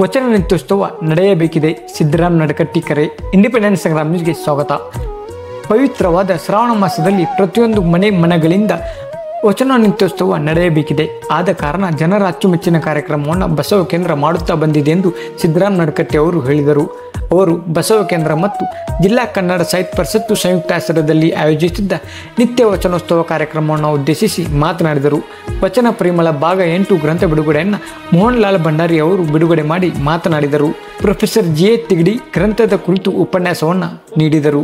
ವಚನ ನಿತ್ಯೋತ್ಸವ ನಡೆಯಬೇಕಿದೆ. ಸಿದ್ದರಾಮ್ ನಡಕಟ್ಟಿ ಕರೆ. ಇಂಡಿಪೆಂಡೆನ್ಸ್ ಸಂಗ್ರಾಮ್ ನ್ಯೂಸ್ಗೆ ಸ್ವಾಗತ. ಪವಿತ್ರವಾದ ಶ್ರಾವಣ ಮಾಸದಲ್ಲಿ ಪ್ರತಿಯೊಂದು ಮನೆಗಳಿಂದ ವಚನ ನಿತ್ಯೋತ್ಸವ ನಡೆಯಬೇಕಿದೆ. ಆದ ಕಾರಣ ಜನರ ಅಚ್ಚುಮೆಚ್ಚಿನ ಕಾರ್ಯಕ್ರಮವನ್ನು ಬಸವ ಕೇಂದ್ರ ಮಾಡುತ್ತಾ ಬಂದಿದೆ ಎಂದು ಸಿದ್ದರಾಮ್ ನಡಕಟ್ಟಿ ಅವರು ಹೇಳಿದರು. ಅವರು ಬಸವ ಕೇಂದ್ರ ಮತ್ತು ಜಿಲ್ಲಾ ಕನ್ನಡ ಸಾಹಿತ್ಯ ಪರಿಷತ್ತು ಸಂಯುಕ್ತಾಶ್ರಯದಲ್ಲಿ ಆಯೋಜಿಸಿದ್ದ ನಿತ್ಯ ವಚನೋತ್ಸವ ಕಾರ್ಯಕ್ರಮವನ್ನು ಉದ್ದೇಶಿಸಿ ಮಾತನಾಡಿದರು. ವಚನ ಪರಿಮಳ ಭಾಗ 8 ಗ್ರಂಥ ಬಿಡುಗಡೆಯನ್ನು ಮೋಹನ್ ಲಾಲ್ ಭಂಡಾರಿ ಅವರು ಬಿಡುಗಡೆ ಮಾಡಿ ಮಾತನಾಡಿದರು. ಪ್ರೊಫೆಸರ್ ಜಿ ಎ ತಿಗಡಿ ಗ್ರಂಥದ ಕುರಿತು ಉಪನ್ಯಾಸವನ್ನು ನೀಡಿದರು.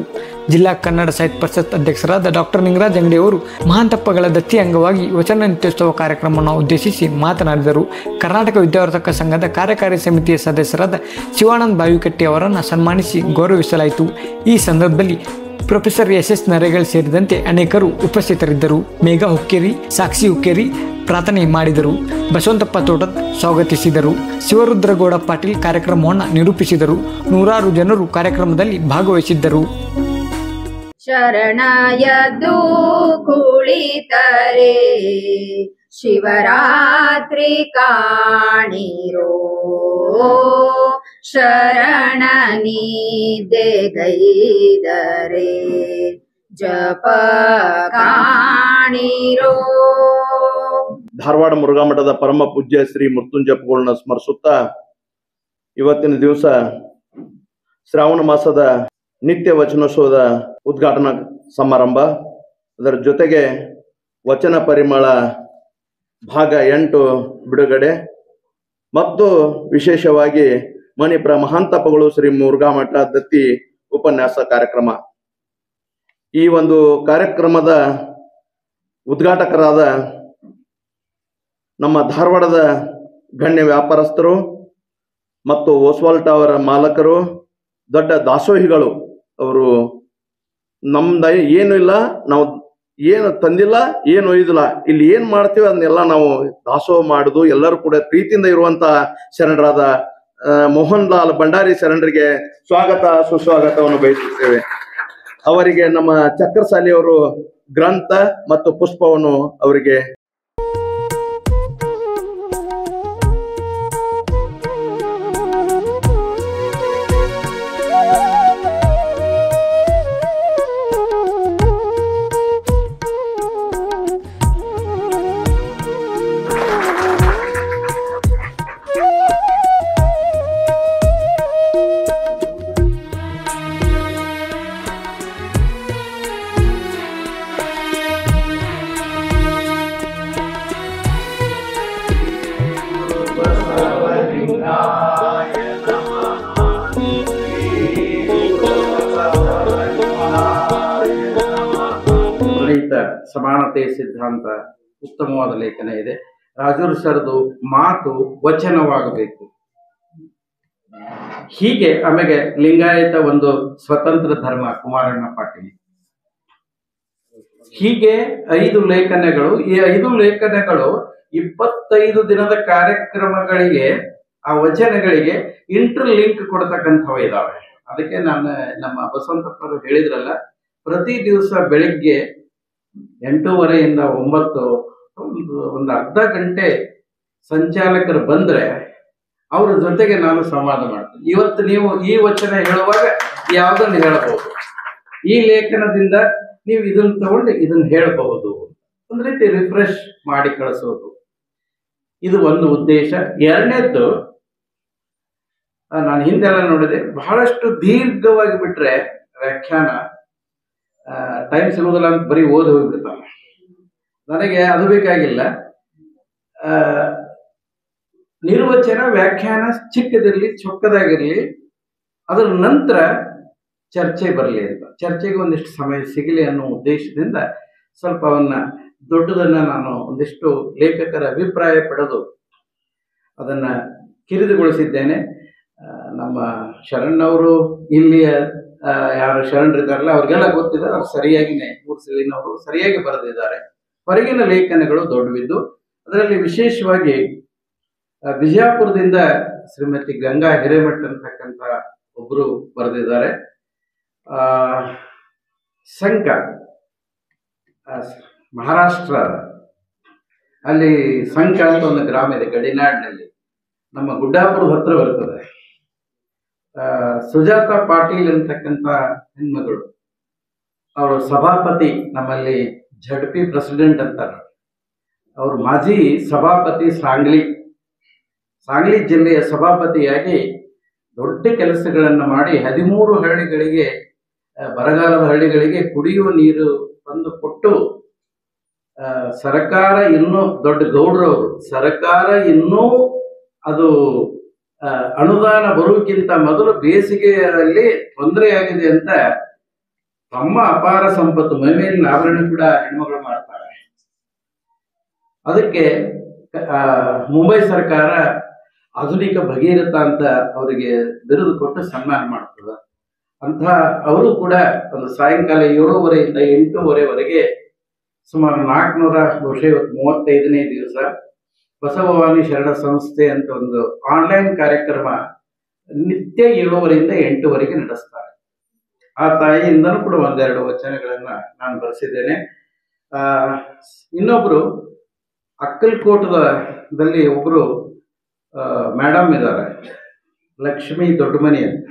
ಜಿಲ್ಲಾ ಕನ್ನಡ ಸಾಹಿತ್ಯ ಪರಿಷತ್ ಅಧ್ಯಕ್ಷರಾದ ಡಾಕ್ಟರ್ ನಿಂಗರಾಜ್ ಅಂಗಡಿ ಅವರು ಮಹಾಂತಪ್ಪಗಳ ದತ್ತಿ ಅಂಗವಾಗಿ ವಚನ ನಿತ್ಯೋತ್ಸವ ಕಾರ್ಯಕ್ರಮವನ್ನು ಉದ್ದೇಶಿಸಿ ಮಾತನಾಡಿದರು. ಕರ್ನಾಟಕ ವಿದ್ಯಾವರ್ಧಕ ಸಂಘದ ಕಾರ್ಯಕಾರಿ ಸಮಿತಿಯ ಸದಸ್ಯರಾದ ಶಿವಾನಂದ ಬಾವಿಕಟ್ಟಿ ಅವರನ್ನು ಸನ್ಮಾನಿಸಿ ಗೌರವಿಸಲಾಯಿತು. ಈ ಸಂದರ್ಭದಲ್ಲಿ ಪ್ರೊಫೆಸರ್ ಎಸ್ ನರೇಗಲ್ ಸೇರಿದಂತೆ ಅನೇಕರು ಉಪಸ್ಥಿತರಿದ್ದರು. ಮೇಘಾ ಹುಕ್ಕೇರಿ, ಸಾಕ್ಷಿ ಹುಕ್ಕೇರಿ ಪ್ರಾರ್ಥನೆ ಮಾಡಿದರು. ಬಸವಂತಪ್ಪ ತೋಟದ ಸ್ವಾಗತಿಸಿದರು. ಶಿವರುದ್ರಗೌಡ ಪಾಟೀಲ್ ಕಾರ್ಯಕ್ರಮವನ್ನು ನಿರೂಪಿಸಿದರು. ನೂರಾರು ಜನರು ಕಾರ್ಯಕ್ರಮದಲ್ಲಿ ಭಾಗವಹಿಸಿದ್ದರು. ಶರಣಯದು ಕುಳಿತರೆ ಶಿವರಾತ್ರಿ ಕಾಣಿರೋ, ಶರಣ ನಿದ್ದೆಗೈದರೆ ಜಪ ಕಾಣಿರೋ. ಧಾರವಾಡ ಮುರುಘಾ ಮಠದ ಪರಮ ಪೂಜ್ಯ ಶ್ರೀ ಮೃತ್ಯುಂಜಯಪ್ಪಗಳನ್ನ ಸ್ಮರಿಸುತ್ತಾ ಇವತ್ತಿನ ದಿವಸ ಶ್ರಾವಣ ಮಾಸದ ನಿತ್ಯ ವಚನೋತ್ಸವದ ಉದ್ಘಾಟನಾ ಸಮಾರಂಭ, ಅದರ ಜೊತೆಗೆ ವಚನ ಪರಿಮಳ ಭಾಗ 8 ಬಿಡುಗಡೆ ಮತ್ತು ವಿಶೇಷವಾಗಿ ಮಣಿಪುರ ಮಹಾಂತಪ್ಪಗಳು ಶ್ರೀ ಮುರುಘಾ ಮಠ ದತ್ತಿ ಉಪನ್ಯಾಸ ಕಾರ್ಯಕ್ರಮ. ಈ ಒಂದು ಕಾರ್ಯಕ್ರಮದ ಉದ್ಘಾಟಕರಾದ ನಮ್ಮ ಧಾರವಾಡದ ಗಣ್ಯ ವ್ಯಾಪಾರಸ್ಥರು ಮತ್ತು ಓಸ್ವಾಲ್ಟ್ ಅವರ ಮಾಲಕರು, ದೊಡ್ಡ ದಾಸೋಹಿಗಳು. ಅವರು ನಮ್ದ ಏನು ಇಲ್ಲ, ನಾವು ಏನು ತಂದಿಲ್ಲ, ಏನು ಒಯ್ದಿಲ್ಲ, ಇಲ್ಲಿ ಏನ್ ಮಾಡ್ತೀವಿ ಅದನ್ನೆಲ್ಲ ನಾವು ದಾಸೋಹ ಮಾಡುದು. ಎಲ್ಲರೂ ಕೂಡ ಪ್ರೀತಿಯಿಂದ ಇರುವಂತ ಶರಣರಾದ ಮೋಹನ್ ಲಾಲ್ ಭಂಡಾರಿ ಶರಣರಿಗೆ ಸ್ವಾಗತ ಸುಸ್ವಾಗತವನ್ನು ಬಯಸುತ್ತೇವೆ. ಅವರಿಗೆ ನಮ್ಮ ಚಕ್ರಸಾಲಿ ಅವರು ಗ್ರಂಥ ಮತ್ತು ಪುಷ್ಪವನ್ನು ಅವರಿಗೆ ಸಮಾನತೆ ಸಿದ್ಧಾಂತ ಉತ್ತಮವಾದ ಲೇಖನ ಇದೆ. ರಾಜೂರು ಸರ್ದು ಮಾತು ವಚನವಾಗಬೇಕು. ಹೀಗೆ ಆಮೇಲೆ ಲಿಂಗಾಯತ ಒಂದು ಸ್ವತಂತ್ರ ಧರ್ಮ ಕುಮಾರಣ್ಣ ಪಾಟೀಲ್. ಹೀಗೆ 5 ಲೇಖನಗಳು. ಈ 5 ಲೇಖನಗಳು 25 ದಿನದ ಕಾರ್ಯಕ್ರಮಗಳಿಗೆ ಆ ವಚನಗಳಿಗೆ ಇಂಟರ್ ಲಿಂಕ್ ಕೊಡ್ತಕ್ಕಂಥವು ಇದಾವೆ. ಅದಕ್ಕೆ ನಾನು ನಮ್ಮ ಬಸವಂತಪ್ಪರು ಹೇಳಿದ್ರಲ್ಲ, ಪ್ರತಿ ದಿವಸ ಬೆಳಿಗ್ಗೆ 8:30 9 ಒಂದು ಅರ್ಧ ಗಂಟೆ ಸಂಚಾಲಕರು ಬಂದ್ರೆ ಅವ್ರ ಜೊತೆಗೆ ನಾನು ಸಂವಾದ ಮಾಡ್ತೀನಿ. ಇವತ್ತು ನೀವು ಈ ವಚನ ಹೇಳುವಾಗ ಯಾವುದನ್ನು ಹೇಳಬಹುದು, ಈ ಲೇಖನದಿಂದ ನೀವು ಇದನ್ನ ತಗೊಂಡು ಇದನ್ನ ಹೇಳಬಹುದು, ಒಂದ್ ರೀತಿ ರಿಫ್ರೆಶ್ ಮಾಡಿ ಕಳಿಸೋದು. ಇದು ಒಂದು ಉದ್ದೇಶ. ಎರಡನೇದ್ದು, ನಾನು ಹಿಂದೆಲ್ಲ ನೋಡಿದೆ, ಬಹಳಷ್ಟು ದೀರ್ಘವಾಗಿ ಬಿಟ್ರೆ ವ್ಯಾಖ್ಯಾನ ಟೈಮ್ ಸಿಗೋದಿಲ್ಲ ಅಂತ ಬರೀ ಓದಿ ಹೋಗ್ಬಿಡ್ತಾನೆ. ನನಗೆ ಅದು ಬೇಕಾಗಿಲ್ಲ. ನಿರ್ವಚನ ವ್ಯಾಖ್ಯಾನ ಚಿಕ್ಕದಿರಲಿ ಚೊಕ್ಕದಾಗಿರ್ಲಿ, ಅದರ ನಂತರ ಚರ್ಚೆ ಬರಲಿ ಅಂತ, ಚರ್ಚೆಗೆ ಒಂದಿಷ್ಟು ಸಮಯ ಸಿಗಲಿ ಅನ್ನೋ ಉದ್ದೇಶದಿಂದ ಸ್ವಲ್ಪ ಅವನ್ನ ದೊಡ್ಡದನ್ನ ನಾನು ಒಂದಿಷ್ಟು ಲೇಖಕರ ಅಭಿಪ್ರಾಯ ಪಡೆದು ಅದನ್ನ ಕಿರಿದುಗೊಳಿಸಿದ್ದೇನೆ. ನಮ್ಮ ಶರಣವರು ಇಲ್ಲಿಯ ಯಾರು ಶರಣರಿದ್ದಾರಲ್ಲ ಅವ್ರಿಗೆಲ್ಲ ಗೊತ್ತಿದೆ, ಅವ್ರು ಸರಿಯಾಗಿನೇ ಮೂರ್ಸಿಲಿನವರು ಸರಿಯಾಗಿ ಬರೆದಿದ್ದಾರೆ. ಹೊರಗಿನ ಲೇಖನಗಳು ದೊಡ್ಡವಿದ್ದು, ಅದರಲ್ಲಿ ವಿಶೇಷವಾಗಿ ಬಿಜಾಪುರದಿಂದ ಶ್ರೀಮತಿ ಗಂಗಾ ಹಿರೇಮಠ್ ಅಂತಕ್ಕಂಥ ಒಬ್ರು ಬರೆದಿದ್ದಾರೆ. ಸಂಕ ಮಹಾರಾಷ್ಟ್ರ ಅಲ್ಲಿ ಸಂಕ ಅಂತ ಒಂದು ಗ್ರಾಮ ಇದೆ ಗಡಿನಾಡಿನಲ್ಲಿ. ನಮ್ಮ ಗುಡ್ಡಾಪುರದ ಹತ್ರ ಬರ್ತದೆ. ಸುಜಾತ ಪಾಟೀಲ್ ಅಂತಕ್ಕಂಥ ಹೆಣ್ಮಗಳು, ಅವರು ಸಭಾಪತಿ, ನಮ್ಮಲ್ಲಿ ಜಡ್ಪಿ ಪ್ರೆಸಿಡೆಂಟ್ ಅಂತಾರೆ. ಅವರು ಮಾಜಿ ಸಭಾಪತಿ, ಸಾಂಗ್ಲಿ ಜಿಲ್ಲೆಯ ಸಭಾಪತಿಯಾಗಿ ದೊಡ್ಡ ಕೆಲಸಗಳನ್ನು ಮಾಡಿ 13 ಹಳ್ಳಿಗಳಿಗೆ, ಬರಗಾಲದ ಹಳ್ಳಿಗಳಿಗೆ ಕುಡಿಯುವ ನೀರು ತಂದು ಕೊಟ್ಟು, ಸರ್ಕಾರ ಇನ್ನೂ ದೊಡ್ಡ ಗೌಡ್ರವರು, ಸರ್ಕಾರ ಇನ್ನೂ ಅದು ಅನುದಾನ ಬರುವುದಕ್ಕಿಂತ ಮೊದಲು ಬೇಸಿಗೆಯಲ್ಲಿ ತೊಂದರೆಯಾಗಿದೆ ಅಂತ ತಮ್ಮ ಅಪಾರ ಸಂಪತ್ತು, ಮೈಮೇಲಿನ ಆಭರಣ ಕೂಡ ಹೆಣ್ಮಗಳು ಮಾಡ್ತಾರೆ. ಅದಕ್ಕೆ ಮುಂಬೈ ಸರ್ಕಾರ ಆಧುನಿಕ ಭಗೀರಥ ಅಂತ ಅವರಿಗೆ ಬಿರುದು ಕೊಟ್ಟು ಸನ್ಮಾನ ಮಾಡ್ತದೆ. ಅಂತ ಅವರು ಕೂಡ ಒಂದು ಸಾಯಂಕಾಲ 7:30 ಇಂದ 8:00ವರೆಗೆ ಸುಮಾರು 435ನೇ ದಿವಸ ಬಸವವಾಣಿ ಶರಣ ಸಂಸ್ಥೆ ಅಂತ ಒಂದು ಆನ್ಲೈನ್ ಕಾರ್ಯಕ್ರಮ ನಿತ್ಯ 7:00 ಇಂದ 8:00ವರೆಗೆ ನಡೆಸ್ತಾರೆ. ಆ ತಾಯಿಯಿಂದನೂ ಕೂಡ ಒಂದೆರಡು ವಚನಗಳನ್ನ ನಾನು ಬರೆಸಿದ್ದೇನೆ. ಇನ್ನೊಬ್ರು ಅಕ್ಕಲ್ಕೋಟದಲ್ಲಿ ಒಬ್ರು ಮೇಡಮ್ ಇದ್ದಾರೆ, ಲಕ್ಷ್ಮೀ ದೊಡ್ಡಮನಿ ಅಂತ.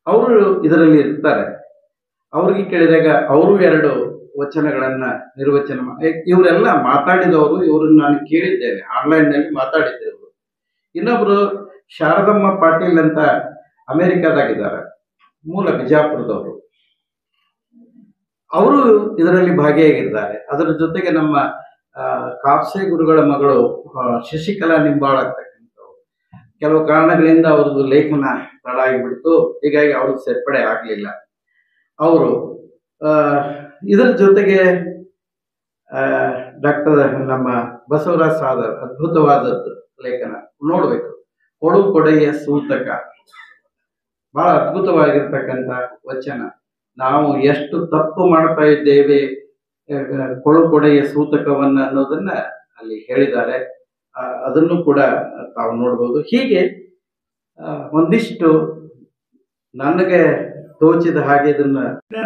ಅವರು ಇದರಲ್ಲಿ ಇರ್ತಾರೆ. ಅವ್ರಿಗೆ ಕೇಳಿದಾಗ ಅವರು 2 ವಚನಗಳನ್ನ ನಿರ್ವಚನ ಇವರೆಲ್ಲ ಮಾತಾಡಿದವರು, ಇವ್ರನ್ನ ನಾನು ಕೇಳಿದ್ದೇನೆ, ಆನ್ಲೈನ್ನಲ್ಲಿ ಮಾತಾಡಿದ್ದೇವೆ. ಇನ್ನೊಬ್ರು ಶಾರದಮ್ಮ ಪಾಟೀಲ್ ಅಂತ ಅಮೆರಿಕಾದಾಗಿದ್ದಾರೆ, ಮೂಲ ಬಿಜಾಪುರದವರು. ಅವರು ಇದರಲ್ಲಿ ಭಾಗಿಯಾಗಿದ್ದಾರೆ. ಅದರ ಜೊತೆಗೆ ನಮ್ಮ ಕಾಪ್ಸೆ ಗುರುಗಳ ಮಗಳು ಶಶಿಕಲಾ ನಿಂಬಾಳ ಅಂತಕ್ಕಂಥವ್ರು, ಕೆಲವು ಕಾರಣಗಳಿಂದ ಅವ್ರದ್ದು ಲೇಖನ ತಡ ಆಗಿಬಿಡ್ತು, ಹೀಗಾಗಿ ಅವ್ರದ್ದು ಸೇರ್ಪಡೆ ಆಗಲಿಲ್ಲ. ಅವರು ಇದರ ಜೊತೆಗೆ ಡಾಕ್ಟರ್ ನಮ್ಮ ಬಸವರಾಜ್ ಸಾದರ್ ಅದ್ಭುತವಾದದ್ದು ಲೇಖನ ನೋಡ್ಬೇಕು, ಕೊಡೆಯ ಸೂತಕ, ಬಹಳ ಅದ್ಭುತವಾಗಿರ್ತಕ್ಕಂಥ ವಚನ. ನಾವು ಎಷ್ಟು ತಪ್ಪು ಮಾಡ್ತಾ ಇದ್ದೇವೆ ಕೊಡೆಯ ಸೂತಕವನ್ನ ಅನ್ನೋದನ್ನ ಅಲ್ಲಿ ಹೇಳಿದ್ದಾರೆ. ಅದನ್ನು ಕೂಡ ತಾವು ನೋಡ್ಬೋದು. ಹೀಗೆ ಒಂದಿಷ್ಟು ನನಗೆ ತೋಚಿದ ಹಾಗೆ ಇದನ್ನ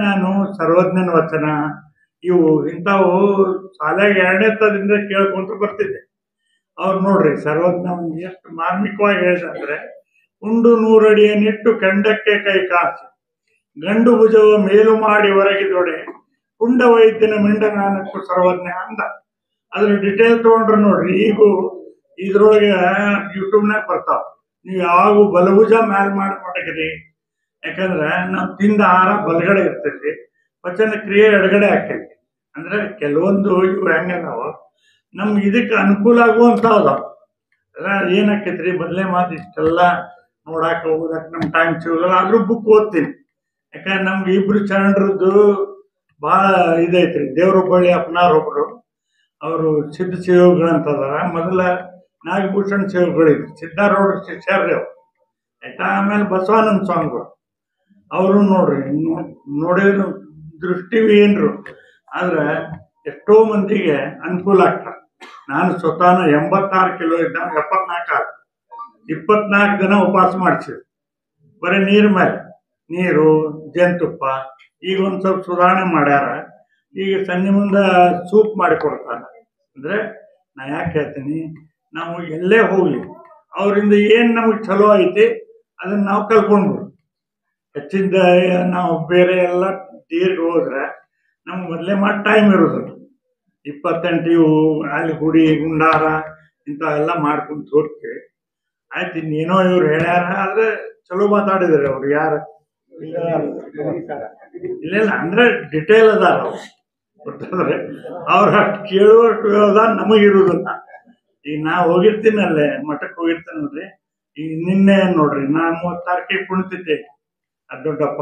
ನಾನು ಸರ್ವಜ್ಞನ ವಚನ ಇವು ಇಂಥವು ಶಾಲೆಗೆ 2ನೇ ತರದಿಂದ ಕೇಳ್ಕೊಂತ ಬರ್ತಿದ್ದೆ. ಅವ್ರು ನೋಡ್ರಿ ಸರ್ವಜ್ಞ ಎಷ್ಟು ಮಾರ್ಮಿಕವಾಗಿ ಹೇಳಿದಂದ್ರೆ, ಉಂಡು 100 ಅಡಿಯನ್ನಿಟ್ಟು ಕಂಡಕ್ಕೆ ಕೈ ಕಾಸಿ, ಗಂಡು ಭುಜವ ಮೇಲು ಮಾಡಿ ಹೊರಗಿದೊಡೆ, ಕುಂಡ ವೈದ್ಯನ ಮಿಂಡನಾನಕ್ಕೂ ಸರ್ವಜ್ಞ ಅಂದ. ಅದ್ರ ಡಿಟೇಲ್ ತಗೊಂಡ್ರೆ ನೋಡ್ರಿ, ಈಗೂ ಇದ್ರೊಳಗೆ ಯೂಟ್ಯೂಬ್ನಾಗ ಬರ್ತಾವ. ನೀವು ಯಾವಾಗ ಬಲಭುಜ ಮ್ಯಾಲ್ ಮಾಡಿ ಮಾಡಕ್ರಿ, ಯಾಕಂದ್ರೆ ನಾವು ತಿಂದ ಆಹಾರ ಬಲಗಡೆ ಇರ್ತೈತಿ, ಪಚನ ಕ್ರಿಯೆ ಎಡಗಡೆ ಆಕೈತಿ. ಅಂದ್ರೆ ಕೆಲವೊಂದು ಇವು ಹೆಂಗದಾವ ನಮ್ಗೆ ಇದಕ್ಕೆ ಅನುಕೂಲ ಆಗುವಂಥವು ಅಲ್ಲ. ಏನಾಕೈತ್ರಿ, ಮೊದಲೇ ಮಾತು ಇಷ್ಟೆಲ್ಲ ನೋಡಾಕ ಹೋಗೋದಕ್ಕೆ ನಮ್ಮ ಟೈಮ್ ಸಿಗೋಲ್ಲ. ಆದ್ರೂ ಬುಕ್ ಓದ್ತೀನಿ, ಯಾಕಂದ್ರೆ ನಮ್ಗೆ ಇಬ್ರು ಚರಣರದ್ದು ಭಾಳ ಇದೈತ್ರಿ. ದೇವ್ರೊಬ್ಬಳ್ಳಿ ಅಪ್ಪನಾರೊಬ್ರು, ಅವರು ಸಿದ್ಧ ಸೇವೆಗಳಂತದಾರ. ಮೊದಲ ನಾಗಭೂಷಣ್ ಸೇವೆಗಳಿದ್ರು, ಸಿದ್ಧಾರೂಢ ಶಿಷ್ಯರ್ರಿ ಅವ್ರು, ಆಯ್ತಾ. ಆಮೇಲೆ ಬಸವಾನಂದ ಸ್ವಾಮಿಗಳು ಅವರು ನೋಡ್ರಿ, ನೋಡಿದ್ರು ದೃಷ್ಟಿವೀನರು. ಆದ್ರೆ ಎಷ್ಟೋ ಮಂದಿಗೆ ಅನುಕೂಲ ಆಗ್ತಾರೆ. ನಾನು ಸ್ವತಃ 86 ಕಿಲೋ ಇದ್ದಾಗ 74 24 ದಿನ ಉಪವಾಸ ಮಾಡಿಸಿದ್ರು, ಬರೀ ನೀರ್ ಮೇಲೆ, ನೀರು ಜೇನುತುಪ್ಪ. ಈಗ ಒಂದು ಸ್ವಲ್ಪ ಸುಧಾರಣೆ ಮಾಡ್ಯಾರ. ಈಗ ಸಂಜೆ ಮುಂದೆ ಸೂಪ್ ಮಾಡಿ ಕೊಡ್ತಾರೆ. ಅಂದ್ರೆ ನಾ ಯಾಕೆ ಹೇಳ್ತೀನಿ, ನಾವು ಎಲ್ಲೇ ಹೋಗ್ಲಿ ಅವರಿಂದ ಏನು ನಮಗೆ ಚಲೋ ಐತಿ ಅದನ್ನ ನಾವು ಕಲ್ಕೊಂಡ್ಬಿಡು. ಹೆಚ್ಚಿಂದ ನಾವು ಬೇರೆ ಎಲ್ಲ ತೀರ್ಗೆ ಹೋದ್ರೆ ನಮ್ಗೆ ಮೊದಲೇ ಮಾಡಿ ಟೈಮ್ ಇರೋದಿಲ್ಲ. 28 ಇವು ಅಲ್ಲಿ ಗುಡಿ ಗುಂಡಾರ ಇಂಥವೆಲ್ಲ ಮಾಡ್ಕೊಂತ ಹೋಗ್ತೀವಿ. ಆಯ್ತು, ಇನ್ನೇನೋ ಇವ್ರು ಹೇಳ್ಯಾರ, ಆದ್ರೆ ಚಲೋ ಮಾತಾಡಿದಾರೆ ಅವ್ರು. ಯಾರು ಇಲ್ಲ ಅಂದ್ರೆ ಡಿಟೇಲ್ ಅದಾರ ಅವ್ರು, ಗೊತ್ತಾದ್ರೆ ಅವ್ರು ಅಷ್ಟು ಕೇಳುವಷ್ಟು ವ್ಯವಧಾನ ನಮಗಿರುವುದಿಲ್ಲ. ಈಗ ನಾ ಹೋಗಿರ್ತೀನಲ್ಲೇ ಮಠಕ್ಕೆ ಹೋಗಿರ್ತೀನಲ್ರಿ. ಈಗ ನಿನ್ನೆ ನೋಡ್ರಿ, ನಾ 36 ಕುಣಿತಿದ್ದೆ, ಅದು ದೊಡ್ಡಪ್ಪ.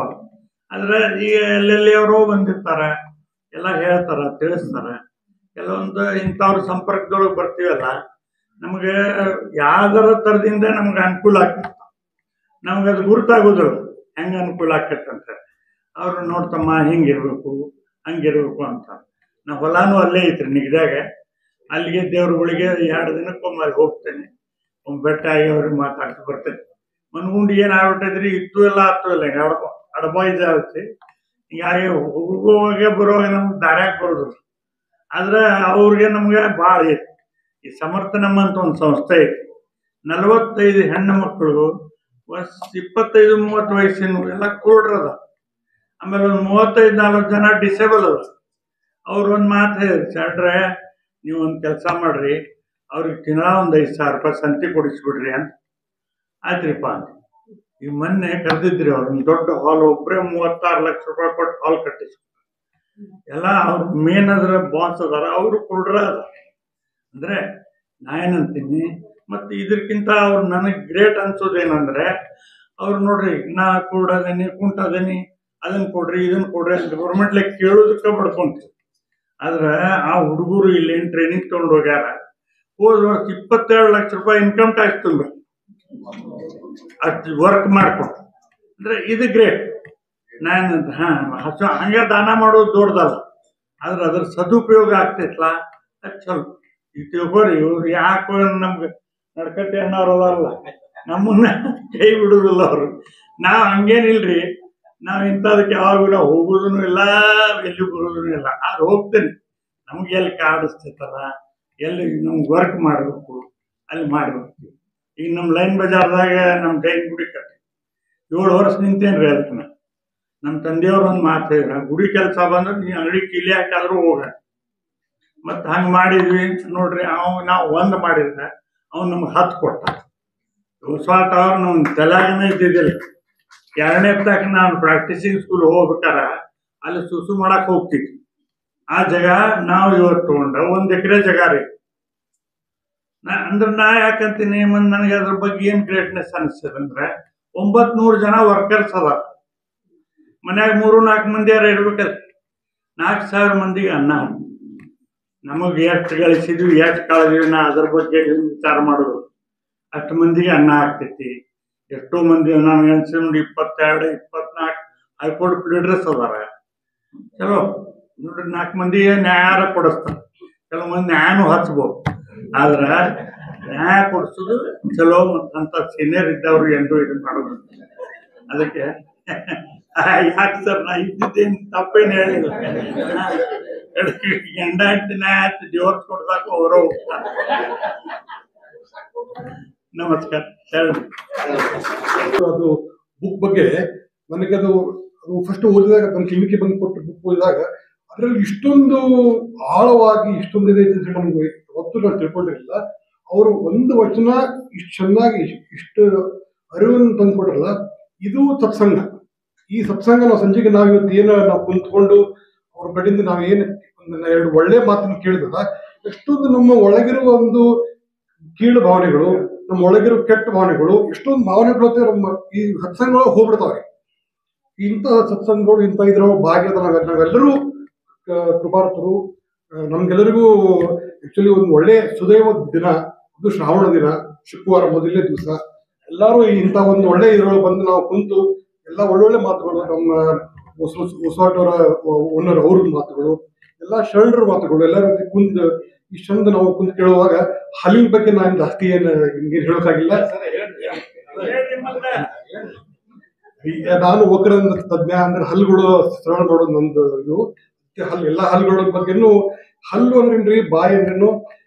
ಆದ್ರೆ ಈಗ ಎಲ್ಲೆಲ್ಲಿ ಅವರು ಬಂದಿರ್ತಾರ, ಎಲ್ಲ ಹೇಳ್ತಾರ, ತಿಳಿಸ್ತಾರ. ಕೆಲವೊಂದು ಇಂಥವ್ರ ಸಂಪರ್ಕದೊಳಗೆ ಬರ್ತೀವಲ್ಲ, ನಮಗೆ ಯಾವ್ದಾರ ಥರದಿಂದ ನಮ್ಗೆ ಅನುಕೂಲ ಆಗ್ತಿರ್ತ, ನಮ್ಗೆ ಅದು ಗುರುತಾಗೋದಿಲ್ಲ ಹೆಂಗೆ ಅನುಕೂಲ ಆಕತ್ತಂತ. ಅವರು ನೋಡ್ತಮ್ಮ ಹಿಂಗಿರ್ಬೇಕು ಹಂಗಿರ್ಬೇಕು ಅಂತ. ನಾ ಹೊಲಾನು ಅಲ್ಲೇ ಐತ್ರಿ ನಿಗದಾಗ, ಅಲ್ಲಿಗೆ ದೇವ್ರುಗಳಿಗೆ 2 ದಿನಕ್ಕೊಮ್ಮೆ ಅಲ್ಲಿ ಹೋಗ್ತೇನೆ. ಒಮ್ಮೆ ಬೆಟ್ಟ ಆಗಿ ಅವ್ರಿಗೆ ಮಾತಾಡ್ತಾ ಬರ್ತೇನೆ. ಮನ್ಗುಂಡು ಏನು ಆಗ್ಬಿಟ್ಟೈತ್ರಿ, ಇತ್ತು ಎಲ್ಲ ಹತ್ತು ಇಲ್ಲ, ಅಡಬಾಯ್ದ ಆಗುತ್ತೆ. ಹೀಗಾಗಿ ಹೋಗುವಾಗ ಬರುವಾಗ ನಮ್ಗೆ ದಾರ್ಯಾಗ ಬರೋದಿಲ್ಲ. ಆದ್ರೆ ಅವ್ರಿಗೆ ನಮ್ಗೆ ಭಾಳ ಐತಿ. ಈ ಸಮರ್ಥನಮ್ಮ ಅಂತ ಒಂದು ಸಂಸ್ಥೆ ಐತಿ, 45 ಹೆಣ್ಣು ಮಕ್ಕಳು, 25-30 ವಯಸ್ಸಿನ ಎಲ್ಲ ಕುರುಡ್ರದ, ಆಮೇಲೆ ಒಂದು 35-40 ಜನ ಡಿಸೇಬಲ್ ಅದ. ಅವ್ರು ಒಂದು ಮಾತು ಹೇಳಿದ್ರು, ಸ್ಯಾಡ್ರೆ ನೀವು ಒಂದು ಕೆಲಸ ಮಾಡ್ರಿ, ಅವ್ರಿಗೆ ತಿಂಗಳ ಒಂದು 5,000 ರೂಪಾಯಿ ಸಂತಿ ಕೊಡಿಸ್ಬಿಡ್ರಿ ಅಂತ. ಆಯ್ತ್ರಿಪ್ಪ ಅಂತ. ಈ ಮೊನ್ನೆ ಕರೆದಿದ್ರಿ ಅವ್ರು ಒಂದು ದೊಡ್ಡ ಹಾಲ್, ಒಬ್ಬರೇ 36 ಲಕ್ಷ ರೂಪಾಯಿ ಕೊಟ್ಟು ಹಾಲ್ ಕಟ್ಟಿಸ್ ಎಲ್ಲ. ಅವ್ರು ಮೇನ್ ಅದ್ರ ಬಾಸ್ ಅದಾರ, ಅವರು ಕುರುಡ್ರ ಅದ. ಅಂದ್ರೆ ನಾ ಏನಂತೀನಿ, ಮತ್ತು ಇದಕ್ಕಿಂತ ಅವ್ರು ನನಗೆ ಗ್ರೇಟ್ ಅನ್ಸೋದೇನಂದ್ರೆ, ಅವ್ರು ನೋಡ್ರಿ ನಾ ಕುರುಡದೇನಿ, ಕುಂಟದೇನಿ, ಅದನ್ನ ಕೊಡ್ರಿ ಇದನ್ನ ಕೊಡ್ರಿ ಅಂತ ಗೌರ್ಮೆಂಟ್ಲೆ ಕೇಳೋದಕ್ಕೆ ಬಡ್ಕೊಂತೀವಿ. ಆದ್ರೆ ಆ ಹುಡುಗರು ಇಲ್ಲೇನು ಟ್ರೈನಿಂಗ್ ತೊಗೊಂಡು ಹೋಗ್ಯಾರ, ಹೋದ ವರ್ಷ 27 ಲಕ್ಷ ರೂಪಾಯಿ ಇನ್ಕಮ್ ಟ್ಯಾಕ್ಸ್ ತುಂಬ ಅಷ್ಟು ವರ್ಕ್ ಮಾಡ್ಕೊಂಡು. ಅಂದ್ರೆ ಇದು ಗ್ರೇಟ್. ನಾನಂತ ಹಂಗೆ ದಾನ ಮಾಡೋದು ದೊಡ್ಡದಲ್ಲ, ಆದ್ರೆ ಅದ್ರ ಸದುಪಯೋಗ ಆಗ್ತೈತಲ್ಲ ಅದು ಚಲೋ. ಈಗ ತಿಳ್ಕೊರಿ, ಇವ್ರು ಯಾಕೆ ನಮ್ಗೆ ನಡ್ಕಟ್ಟಿ ಅನ್ನೋರಲ್ಲ, ನಮ್ಮನ್ನ ಕೈ ಬಿಡುದಿಲ್ಲ ಅವರು. ನಾವು ಹಂಗೇನಿಲ್ರಿ, ನಾವು ಇಂಥದಕ್ಕೆ ಯಾವಾಗಲೂ ಹೋಗೋದೂ ಇಲ್ಲ, ಎಲ್ಲಿ ಬರೋದೂ ಇಲ್ಲ. ಆದ್ರೆ ಹೋಗ್ತೇನೆ, ನಮ್ಗೆ ಎಲ್ಲಿ ಕಾಡಿಸ್ತೈತಲ್ಲ, ಎಲ್ಲಿ ನಮ್ಗೆ ವರ್ಕ್ ಮಾಡಬೇಕು ಅಲ್ಲಿ ಮಾಡಿರ್ತೀವಿ. ಈಗ ನಮ್ಮ ಲೈನ್ ಬಜಾರ್ದಾಗ ನಮ್ಮ ಜೈನ್ ಗುಡಿ ಕಟ್ಟಿ 7 ವರ್ಷ ನಿಂತೇನ್ರಿ. ಅದಕ್ಕೆ ನಮ್ಮ ತಂದೆಯವ್ರು ಒಂದು ಮಾತು ಹೇಳಿದ್ರು, ಗುಡಿ ಕೆಲಸ ಬಂದ್ರೆ ನೀ ಅಂಗಡಿ ಕೀಲಿ ಹಾಕಾದ್ರೂ ಹೋಗ. ಮತ್ತು ಹಂಗೆ ಮಾಡಿದ್ವಿ ನೋಡ್ರಿ. ನಾವು ಒಂದು ಮಾಡಿದ್ರೆ ಅವ್ನು ನಮ್ಗೆ 10 ಕೊಟ್ಟ. ಹೊಸವಾಟ ಅವ್ರು ನಮ್ಮ ತಲೆಗನೇ ಇದ್ದಿದ್ದಿಲ್ಲ. 2ನೇ ತಕ್ಕ ನಾನು ಪ್ರಾಕ್ಟೀಸಿಂಗ್ ಸ್ಕೂಲ್ ಹೋಗ್ಬೇಕಾರ ಅಲ್ಲಿ ಸುಸು ಮಾಡಕ್ಕೆ ಹೋಗ್ತಿದ್ವಿ. ಆ ಜಾಗ ನಾವು ಇವತ್ತು ತೊಗೊಂಡ್ರೆ 1 ಎಕರೆ ಜಾಗ ರೀ. ಅಂದ್ರೆ ನಾ ಯಾಕಂತೀನಿ, ನನಗೆ ಅದ್ರ ಬಗ್ಗೆ ಏನು ಗ್ರೇಟ್ನೆಸ್ ಅನಿಸ್ತದಂದ್ರೆ, 900 ಜನ ವರ್ಕರ್ಸ್ ಅದ. ಮನ್ಯಾಗ 3-4 ಮಂದಿಯಾರ ಇಡ್ಬೇಕಲ್ಲ. 4,000 ಮಂದಿಗೆ ಅನ್ನ. ನಮಗೆ ಎಷ್ಟು ಗಳಿಸಿದ್ವಿ, ಎಷ್ಟು ಕಳೆದಿವಿ, ನಾ ಅದ್ರ ಬಗ್ಗೆ ವಿಚಾರ ಮಾಡೋದು. ಅಷ್ಟು ಮಂದಿಗೆ ಅನ್ನ ಆಗ್ತೈತಿ. ಎಷ್ಟೋ ಮಂದಿ ನನಗೆ ಅನ್ಸಿ ನೋಡಿ 22-24 ಹೈಕೋರ್ಟ್ ಲೀಡರ್ಸ್ ಅದಾರ. ಚಲೋ ನೋಡ್ರಿ, 4 ಮಂದಿಗೆ ನ್ಯಾಯ ಕೊಡಿಸ್ತಾರೆ. ಕೆಲವು ಮಂದಿ ನ್ಯಾಯನೂ ಹಚ್ಬೋದು. ಆದ್ರೆ ನ್ಯಾಯ ಕೊಡಿಸೋದು ಚಲೋ. ಅಂತ ಸೀನಿಯರ್ ಇದ್ದವ್ರು ಎಂದೂ ಇದು ಮಾಡೋದು. ಅದಕ್ಕೆ ಯಾಕೆ ಸರ್ ನಾ ಇದ್ದಿದ್ದೇನು ತಪ್ಪೇನು ಹೇಳಿಲ್ಲ. ಗಂಡ ಹೆಂಡತಿ ನ್ಯಾಯ ಹಚ್ಚಿ ಡಿವೋರ್ಸ್ ಕೊಡ್ಸಾಕ ಅವರು ಹೋಗ್ತಾರೆ. ನಮಸ್ಕಾರ. ಅದು ಬುಕ್ ಬಗ್ಗೆ ನನಗದು ಫಸ್ಟ್ ಓದಿದಾಗ, ನನ್ನ ಕ್ಲಿನಿಕ್ಗೆ ಬಂದು ಕೊಟ್ಟು ಬುಕ್ ಓದಿದಾಗ ಅದರಲ್ಲಿ ಇಷ್ಟೊಂದು ಆಳವಾಗಿ ಇಷ್ಟೊಂದು ಇದೆ ಅಂತ ನಮ್ಗೆ ಹೊತ್ತು ನಾನು ತಿಳ್ಕೊಂಡಿರಲಿಲ್ಲ. ಅವರು ಒಂದು ವಚನ ಇಷ್ಟು ಚೆನ್ನಾಗಿ ಇಷ್ಟು ಅರಿವನ್ನು ತಂದು ಕೊಟ್ರಲ್ಲ, ಇದು ಸತ್ಸಂಗ. ಈ ಸತ್ಸಂಗ ನಾವು ಸಂಜೆಗೆ ನಾವು ಇವತ್ತು ಏನು ನಾವು ಕುಂತ್ಕೊಂಡು ಅವ್ರ ಕಡೆಯಿಂದ ನಾವೇನು 2 ಒಳ್ಳೆ ಮಾತನ್ನು ಕೇಳಿದಾಗ ಎಷ್ಟೊಂದು ನಮ್ಮ ಒಳಗಿರುವ ಒಂದು ಕೀಳು ಭಾವನೆಗಳು, ನಮ್ಮ ಒಳಗಿರುವ ಕೆಟ್ಟ ಭಾವನೆಗಳು, ಎಷ್ಟೊಂದು ಭಾವನೆಗಳು ನಮ್ಮ ಈ ಸತ್ಸಂಗಗಳು ಹೋಗ್ಬಿಡ್ತಾವೆ. ಇಂಥ ಸತ್ಸಂಗಗಳು, ಇಂಥ ಇದ್ರ ಭಾಗ್ಯದ ನಾವೆಲ್ಲರೂ ಕೃಪಾರ್ಥರು. ನಮ್ಗೆಲ್ಲರಿಗೂ ಆಕ್ಚುಲಿ ಒಂದು ಒಳ್ಳೆ ಸುದೈವ ದಿನ, ಅದು ಶ್ರಾವಣ ದಿನ, ಶುಕ್ರವಾರ ಮೊದಲನೇ ದಿವಸ. ಎಲ್ಲರೂ ಇಂಥ ಒಂದು ಒಳ್ಳೆ ಇದ್ರೊಳಗೆ ಬಂದು ನಾವು ಕುಂತು ಎಲ್ಲ ಒಳ್ಳೊಳ್ಳೆ ಮಾತುಗಳು, ನಮ್ಮ ಹೊಸವಾಟವರ ಓನರ್ ಅವ್ರ ಮಾತುಗಳು, ಎಲ್ಲ ಶರಣರ ಮಾತುಗಳು, ಎಲ್ಲರ ಕುಂದು ಇಷ್ಟು ಚಂದ ನಾವು ಕುಂತು ಕೇಳುವಾಗ ಹಲ್ಲಿನ ಬಗ್ಗೆ ನಾನು ಜಾಸ್ತಿ ಏನು ಹೇಳೋಕ್ಕಾಗಿಲ್ಲ. ನಾನು ವಕ್ರದ ತಜ್ಞ, ಅಂದ್ರೆ ಹಲ್ಲುಗಳು ಸರಳ ಮಾಡೋದು ನಂದು ಇದು. ಎಲ್ಲ ಹಲ್ಲುಗಳ ಬಗ್ಗೆನು, ಹಲ್ಲು ಅಂದ್ರೇನ್ರಿ, ಬಾಯಿ ಅಂದ್ರೇನು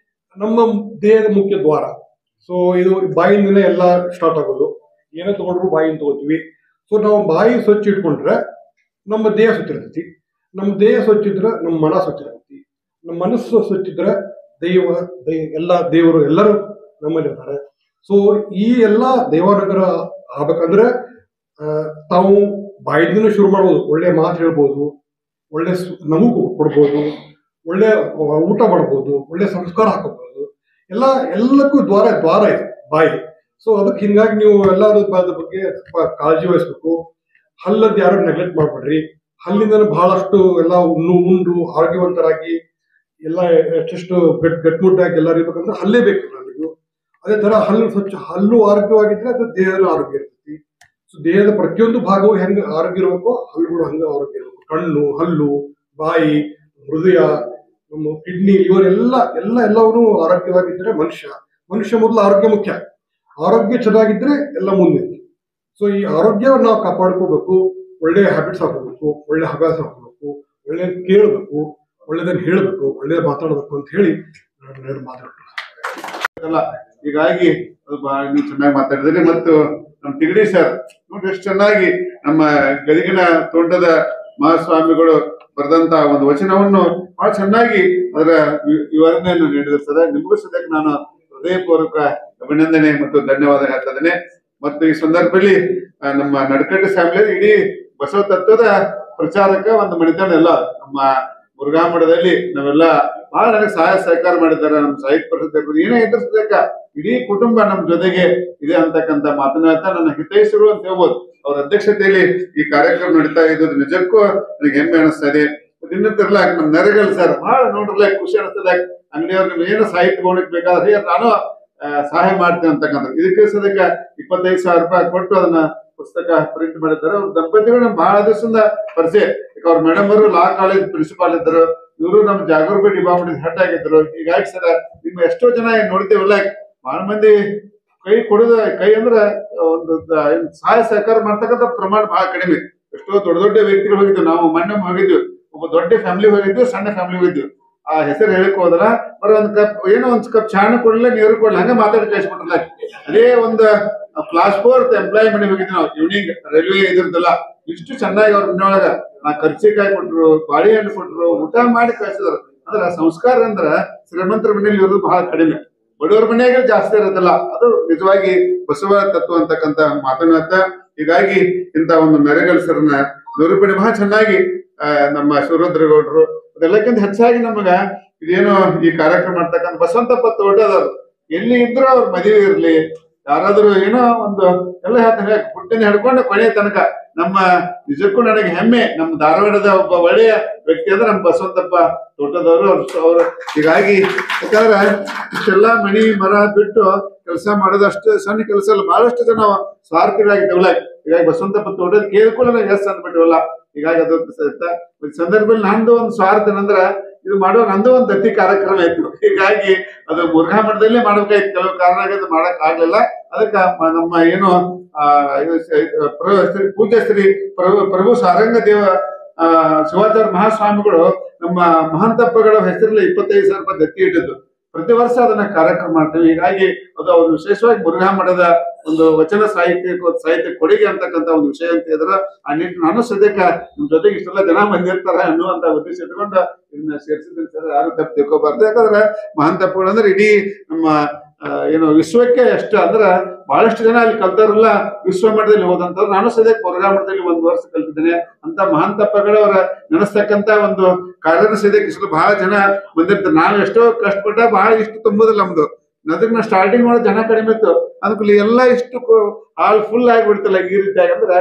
ನಮ್ಮ ದೇಹದ ಮುಖ್ಯ ದ್ವಾರ. ಸೊ ಇದು ಬಾಯಿಂದನೇ ಎಲ್ಲ ಸ್ಟಾರ್ಟ್ ಆಗೋದು. ಏನೇ ತಗೊಂಡ್ರು ಬಾಯಿಂದ ತಗೋತೀವಿ. ಸೊ ನಾವು ಬಾಯಿ ಸ್ವಚ್ಛ ಇಟ್ಕೊಂಡ್ರೆ ನಮ್ಮ ದೇಹ ಸ್ವಚ್ಛ ಇರ್ತೈತಿ. ನಮ್ಮ ದೇಹ ಸ್ವಚ್ಛ ಇದ್ರೆ ನಮ್ಮ ಮನ ಸ್ವಚ್ಛ ಇರ್ತೈತಿ. ನಮ್ಮ ಮನಸ್ಸು ಸ್ವಚ್ಛ ಇದ್ರೆ ಎಲ್ಲ ದೇವರು ಎಲ್ಲರೂ ನಮ್ಮಲ್ಲಿ ಇರ್ತಾರೆ. ಸೊ ಈ ಎಲ್ಲ ದೇವಾನಗರ ಆಗ್ಬೇಕಂದ್ರೆ ತಾವು ಬಾಯಿಂದನೂ ಶುರು ಮಾಡ್ಬೋದು. ಒಳ್ಳೆ ಮಾತು ಹೇಳ್ಬೋದು, ಒಳ್ಳೆ ನಮಗೂ ಕೊಡ್ಬೋದು, ಒಳ್ಳೆ ಊಟ ಮಾಡ್ಬೋದು, ಒಳ್ಳೆ ಸಂಸ್ಕಾರ ಹಾಕೋಬಹುದು. ಎಲ್ಲಕ್ಕೂ ದ್ವಾರ ಇದೆ ಬಾಯಿ. ಸೊ ಅದಕ್ಕೆ ಹಿಂಗಾಗಿ ನೀವು ಎಲ್ಲರೂ ಅದ್ರ ಬಗ್ಗೆ ಸ್ವಲ್ಪ ಕಾಳಜಿ ವಹಿಸ್ಬೇಕು. ಹಲ್ಲದ್ದು ಯಾರು ನೆಗ್ಲೆಕ್ಟ್ ಮಾಡ್ಬೇಡ್ರಿ. ಹಲ್ಲಿಂದ ಬಹಳಷ್ಟು ಎಲ್ಲ ಉಂಡು ಆರೋಗ್ಯವಂತರಾಗಿ ಎಲ್ಲ ಎಷ್ಟೆಷ್ಟು ಗಟ್ಮುಟ್ಟಾಗಿ ಎಲ್ಲರೂ ಇರ್ಬೇಕಂದ್ರೆ ಹಲ್ಲೇ ಬೇಕು ನಮಗೂ. ಅದೇ ತರ ಹಲ್ಲು ಆರೋಗ್ಯವಾಗಿದ್ರೆ ಅದು ದೇಹದ ಆರೋಗ್ಯ ಇರ್ತೈತಿ. ಸೊ ದೇಹದ ಪ್ರತಿಯೊಂದು ಭಾಗವು ಹೆಂಗೆ ಆರೋಗ್ಯ ಇರಬೇಕು, ಹಲ್ಲುಗಳು ಹಂಗೆ ಆರೋಗ್ಯ ಇರಬೇಕು. ಕಣ್ಣು, ಹಲ್ಲು, ಬಾಯಿ, ಹೃದಯ, ನಮ್ಮ ಕಿಡ್ನಿ, ಲಿವರ್ ಎಲ್ಲವೂ ಆರೋಗ್ಯವಾಗಿದ್ದರೆ ಮನುಷ್ಯ ಮೊದಲು ಆರೋಗ್ಯ ಮುಖ್ಯ. ಆರೋಗ್ಯ ಚೆನ್ನಾಗಿದ್ರೆ ಎಲ್ಲ ಮುಂದೆ. ಸೊ ಈ ಆರೋಗ್ಯವನ್ನು ನಾವು ಕಾಪಾಡ್ಕೋಬೇಕು. ಒಳ್ಳೆ ಹ್ಯಾಬಿಟ್ಸ್ ಹಾಕೋಬೇಕು, ಒಳ್ಳೆ ಅಭ್ಯಾಸ ಹಾಕೋಬೇಕು, ಒಳ್ಳೆ ಕೇಳಬೇಕು, ಒಳ್ಳೆದನ್ನು ಹೇಳಬೇಕು, ಒಳ್ಳೆ ಮಾತಾಡಬೇಕು ಅಂತ ಹೇಳಿ ಮಾತಾಡ್ತಾರೆ. ಹೀಗಾಗಿ ಅದು ಬಹಳ ನೀವು ಚೆನ್ನಾಗಿ ಮಾತಾಡಿದ್ರಿ. ಮತ್ತು ನಮ್ಮ ತಿಗಡಿ ಸರ್ ನೋಡ್ರಿ ಎಷ್ಟು ಚೆನ್ನಾಗಿ ನಮ್ಮ ಗದಗಿನ ತೋಟದ ಮಹಾಸ್ವಾಮಿಗಳು ಬರೆದಂತ ಒಂದು ವಚನವನ್ನು ಬಹಳ ಚೆನ್ನಾಗಿ ಅದರ ವಿವರಣೆಯನ್ನು ನೀಡಿದ್ರು ಸರ್. ನಿಮಗೂ ಸದ್ಯಕ್ಕೆ ನಾನು ಹೃದಯಪೂರ್ವಕ ಅಭಿನಂದನೆ ಮತ್ತು ಧನ್ಯವಾದ ಹೇಳ್ತಾ ಇದ್ದೇನೆ. ಮತ್ತು ಈ ಸಂದರ್ಭದಲ್ಲಿ ನಮ್ಮ ನಡಕಟ್ಟಿ ಫ್ಯಾಮಿಲಿ ಇಡೀ ಬಸವ ತತ್ವದ ಪ್ರಚಾರಕ ಒಂದು ಮಣಿತನ ಎಲ್ಲ ನಮ್ಮ ಮುರುಘಾ ಮಠದಲ್ಲಿ ನಾವೆಲ್ಲ ಬಹಳ ನನಗೆ ಸಹಾಯ ಸಹಕಾರ ಮಾಡಿದ್ದಾರೆ. ನಮ್ಮ ಸಾಹಿತ್ಯ ಪರಿಷತ್ ಏನೇ ಎದುರಿಸಬೇಕ ಇಡೀ ಕುಟುಂಬ ನಮ್ಮ ಜೊತೆಗೆ ಇದೆ ಅಂತಕ್ಕಂಥ ಮಾತನಾಡ್ತಾ ನನ್ನ ಹಿತೈಷಿಗಳು ಅಂತ ಹೇಳ್ಬೋದು. ಅವ್ರ ಅಧ್ಯಕ್ಷತೆಯಲ್ಲಿ ಈ ಕಾರ್ಯಕ್ರಮ ನಡೀತಾ ಇದ್ದದ್ದು ನಿಜಕ್ಕೂ ನನಗೆ ಹೆಮ್ಮೆ ಅನಿಸ್ತಾ ಇದೆ. ಇನ್ನಿರ್ಲ ನಮ್ ನರೇಗಲ್ ಸರ್ ಬಹಳ ನೋಡ್ರಲ್ಲ ಖುಷಿ ಅನಿಸ್ತದ. ಅಂಗಡಿಯವ್ರ ನಿಮ್ಗೆ ಏನು ಸಾಹಿತ್ಯ ತಗೊಳಕ್ ಬೇಕಾದ್ರೆ ನಾನು ಸಹಾಯ ಮಾಡ್ತೇನೆ ಅಂತಕ್ಕಂಥ ಇದಕ್ಕೆ ಸದ್ಯಕ್ಕೆ 25,000 ರೂಪಾಯಿ ಕೊಟ್ಟು ಅದನ್ನ ಪುಸ್ತಕ ಪ್ರಿಂಟ್ ಮಾಡಿದ್ದಾರೆ. ಅವ್ರ ದಂಪತಿಗಳು ನಮ್ ಬಹಳ ದಿವಸದಿಂದ ಪರಿಚಯ. ಅವ್ರ ಮೇಡಮ್ ಅವರು ಲಾ ಕಾಲೇಜ್ ಪ್ರಿನ್ಸಿಪಾಲ್ ಇದ್ದರು, ಇವರು ನಮ್ಮ ಜಾಗರೂಕ ಡಿಪಾರ್ಟ್ಮೆಂಟ್ ಹೆಡ್ ಆಗಿದ್ರು. ಹೀಗಾಗಿ ಸರ್ ನಿಮ್ ಎಷ್ಟೋ ಜನ ನೋಡ್ತೇವಲ್ಲ ಬಹಳ ಮಂದಿ ಕೈ ಅಂದ್ರೆ ಒಂದು ಸಹಾಯ ಸಹಕಾರ ಮಾಡ್ತಕ್ಕಂಥ ಪ್ರಮಾಣ ಬಹಳ ಕಡಿಮೆ. ಎಷ್ಟೋ ದೊಡ್ಡ ದೊಡ್ಡ ವ್ಯಕ್ತಿಗಳು ಹೋಗಿದ್ವಿ. ನಾವು ಮೊನ್ನೆ ಹೋಗಿದ್ವಿ, ಒಬ್ಬ ದೊಡ್ಡ ಫ್ಯಾಮಿಲಿ ಹೋಗಿದ್ವಿ, ಸಣ್ಣ ಫ್ಯಾಮಿಲಿ ಹೋಗಿದ್ವಿ. ಆ ಹೆಸರು ಹೇಳಕ್ ಹೋದ್ರ ಬರ ಒಂದ್ ಕಪ್ ಏನೋ ಒಂದ್ ಕಪ್ ಚಾಣ ಕೊಡ್ಲಿಲ್ಲ, ನೀರು ಕೊಡ್ಲಿಲ್ಲ, ಹಂಗ ಮಾತಾಡಿ ಕಳಿಸ್ಬಿಟ್ರಲ್ಲ. ಅದೇ ಒಂದು ಕ್ಲಾಸ್ 4th ಎಂಪ್ಲಾಯ್ ಮನೆಗೆ ಹೋಗಿದ್ವಿ ನಾವು. ಈವ್ನಿಂಗ್ ರೈಲ್ವೆ ಇದ್ರದ್ದಲ್ಲ ಇಷ್ಟು ಚೆನ್ನಾಗಿ ಅವ್ರ ಮನೆಯೊಳಗ ಕರ್ಚಿಕಾಯಿ ಕೊಟ್ರು, ಬಾಳೆಹಣ್ಣು ಕೊಟ್ರು, ಊಟ ಮಾಡಿ ಕಳಿಸಿದ್ರು. ಅಂದ್ರ ಸಂಸ್ಕಾರ ಅಂದ್ರ ಶ್ರೀಮಂತರ ಮನೆಯಲ್ಲಿ ಇರೋದು ಬಹಳ ಕಡಿಮೆ, ಬಡವರ ಮನೆಯಾಗ ಜಾಸ್ತಿ ಇರೋದಿಲ್ಲ. ಅದು ನಿಜವಾಗಿ ಬಸವ ತತ್ವ ಅಂತಕ್ಕಂಥ ಮಾತನಾಡ್ತಾ ಹೀಗಾಗಿ ಇಂತ ಒಂದು ನರೇಗಲ್ ಸರ್ನ ನಿರೂಪಣೆ ಬಹಳ ಚೆನ್ನಾಗಿ ನಮ್ಮ ಶಿವರುದ್ರಗೌಡರು ಅದೆಲ್ಲಕ್ಕಿಂತ ಹೆಚ್ಚಾಗಿ ನಮಗ ಇದೇನು ಈ ಕಾರ್ಯಕ್ರಮ ಮಾಡ್ತಕ್ಕಂಥ ಬಸವಂತಪ್ಪ ತೋಟದವ್ರು ಎಲ್ಲಿ ಇದ್ರು ಅವ್ರ ಮದುವೆ ಇರ್ಲಿ ಯಾರಾದ್ರೂ ಏನೋ ಒಂದು ಎಲ್ಲ ಹೇಳ್ತಾರೆ ಹುಟ್ಟಿನ ಹಿಡ್ಕೊಂಡು ಕೊನೆಯ ತನಕ ನಮ್ಮ ನಿಜಕ್ಕೂ ನನಗೆ ಹೆಮ್ಮೆ. ನಮ್ಮ ಧಾರವಾಡದ ಒಬ್ಬ ಒಳ್ಳೆಯ ವ್ಯಕ್ತಿ ಅಂದ್ರೆ ನಮ್ಮ ಬಸವಂತಪ್ಪ ತೋಟದವರು ಅವ್ರು. ಹೀಗಾಗಿ ಯಾಕಂದ್ರೆ ಇಷ್ಟೆಲ್ಲಾ ಮನಿ ಮರ ಬಿಟ್ಟು ಕೆಲಸ ಮಾಡೋದಷ್ಟು ಸಣ್ಣ ಕೆಲಸ ಅಲ್ಲ, ಬಹಳಷ್ಟು ಜನ ಸ್ವಾರ್ಥಿಗಳಾಗಿದ್ದೇವಲ್ಲ. ಹೀಗಾಗಿ ಬಸವಂತಪ್ಪ ತೋಟದ ಕೇಳ್ಕೊಳ್ಳ ಎಸ್ ಅಂದ್ಬಿಟ್ಟಿವಲ್ಲ. ಹೀಗಾಗಿ ಅದು ಸಂದರ್ಭದಲ್ಲಿ ನಂದು ಒಂದು ಸ್ವಾರ್ಥ ಏನಂದ್ರ ಇದು ಮಾಡೋ ನಂದು ಒಂದು ದತ್ತಿ ಕಾರ್ಯಕ್ರಮ ಇತ್ತು. ಹೀಗಾಗಿ ಅದು ಮುರುಘಾ ಮಠದಲ್ಲೇ ಮಾಡ್ಬೇಕಾಯ್ತು, ಕೆಲವು ಕಾರಣ ಮಾಡಕ್ ಆಗ್ಲಿಲ್ಲ. ಅದಕ್ಕ ನಮ್ಮ ಏನು ಪೂಜ್ಯ ಶ್ರೀ ಪ್ರಭು ಸಾರಂಗ ದೇವ ಶಿವಾಚಾರ್ಯ ಮಹಾಸ್ವಾಮಿಗಳು ನಮ್ಮ ಮಹಾಂತಪ್ಪಗಳ ಹೆಸರಲ್ಲಿ 25,000 ರೂಪಾಯಿ ದತ್ತಿ ಇಟ್ಟಿದ್ದು. ಪ್ರತಿ ವರ್ಷ ಅದನ್ನ ಕಾರ್ಯಕ್ರಮ ಮಾಡ್ತೇವೆ. ಹೀಗಾಗಿ ಅದು ಅವ್ರು ವಿಶೇಷವಾಗಿ ಮುರುಘಾ ಮಠದ ಒಂದು ವಚನ ಸಾಹಿತ್ಯ ಕೊಡುಗೆ ಅಂತಕ್ಕಂಥ ಒಂದು ವಿಷಯ ಅಂತ ಇದ್ರ ಆ ನಿಟ್ಟಿನ ನಾನು ಸದ್ಯಕ್ಕೆ ನಿಮ್ ಜೊತೆಗೆ ಇಷ್ಟೆಲ್ಲ ಜನ ಬಂದಿರ್ತಾರ ಅನ್ನುವಂತ ಉದ್ದೇಶ ಇಟ್ಕೊಂಡು ಇದನ್ನ ಸೇರಿಸಿದ್ದೀನಿ ಸರ್. ಯಾರು ತಪ್ಪು ತಿಳ್ಕೊಬಾರ್ದು. ಯಾಕಂದ್ರೆ ಮಹಾಂತಪ್ಪಗಳು ಅಂದ್ರೆ ಇಡೀ ನಮ್ಮ ಏನು ವಿಶ್ವಕ್ಕೆ ಎಷ್ಟು ಅಂದ್ರ ಬಹಳಷ್ಟು ಜನ ಅಲ್ಲಿ ಕಲ್ತಾರಲ್ಲ ವಿಶ್ವ ಮಟ್ಟದಲ್ಲಿ ಹೋದಂತವ್ರು. ನಾನು ಸದ್ಯಕ್ಕೆ ಮುರುಘಾ ಮಠದಲ್ಲಿ 1 ವರ್ಷ ಕಲ್ತಿದ್ದೇನೆ. ಅಂತ ಮಹಾಂತಪ್ಪಗಳವರ ನೆನೆಸ್ತಕ್ಕಂತ ಒಂದು ಕಾರ್ಯನ ಸದ್ಯಕ್ಕೆ ಇಷ್ಟು ಬಹಳ ಜನ ಬಂದಿರ್ತಾರೆ. ನಾನು ಎಷ್ಟೋ ಕಷ್ಟಪಟ್ಟ ಬಹಳ ಇಷ್ಟು ತುಂಬುದಿಲ್ಲ ನಮ್ದು. ಅದಕ್ಕೆ ನಾ ಸ್ಟಾರ್ಟಿಂಗ್ ಮಾಡೋ ಜನ ಕಡಿಮೆ ಇತ್ತು, ಅದಕ್ಕೆ ಎಲ್ಲ ಇಷ್ಟು ಹಾಲ್ ಫುಲ್ ಆಗಿಬಿಡ್ತಲ್ಲ ಈ ರೀತಿಯಾಗಿ. ಅಂದ್ರೆ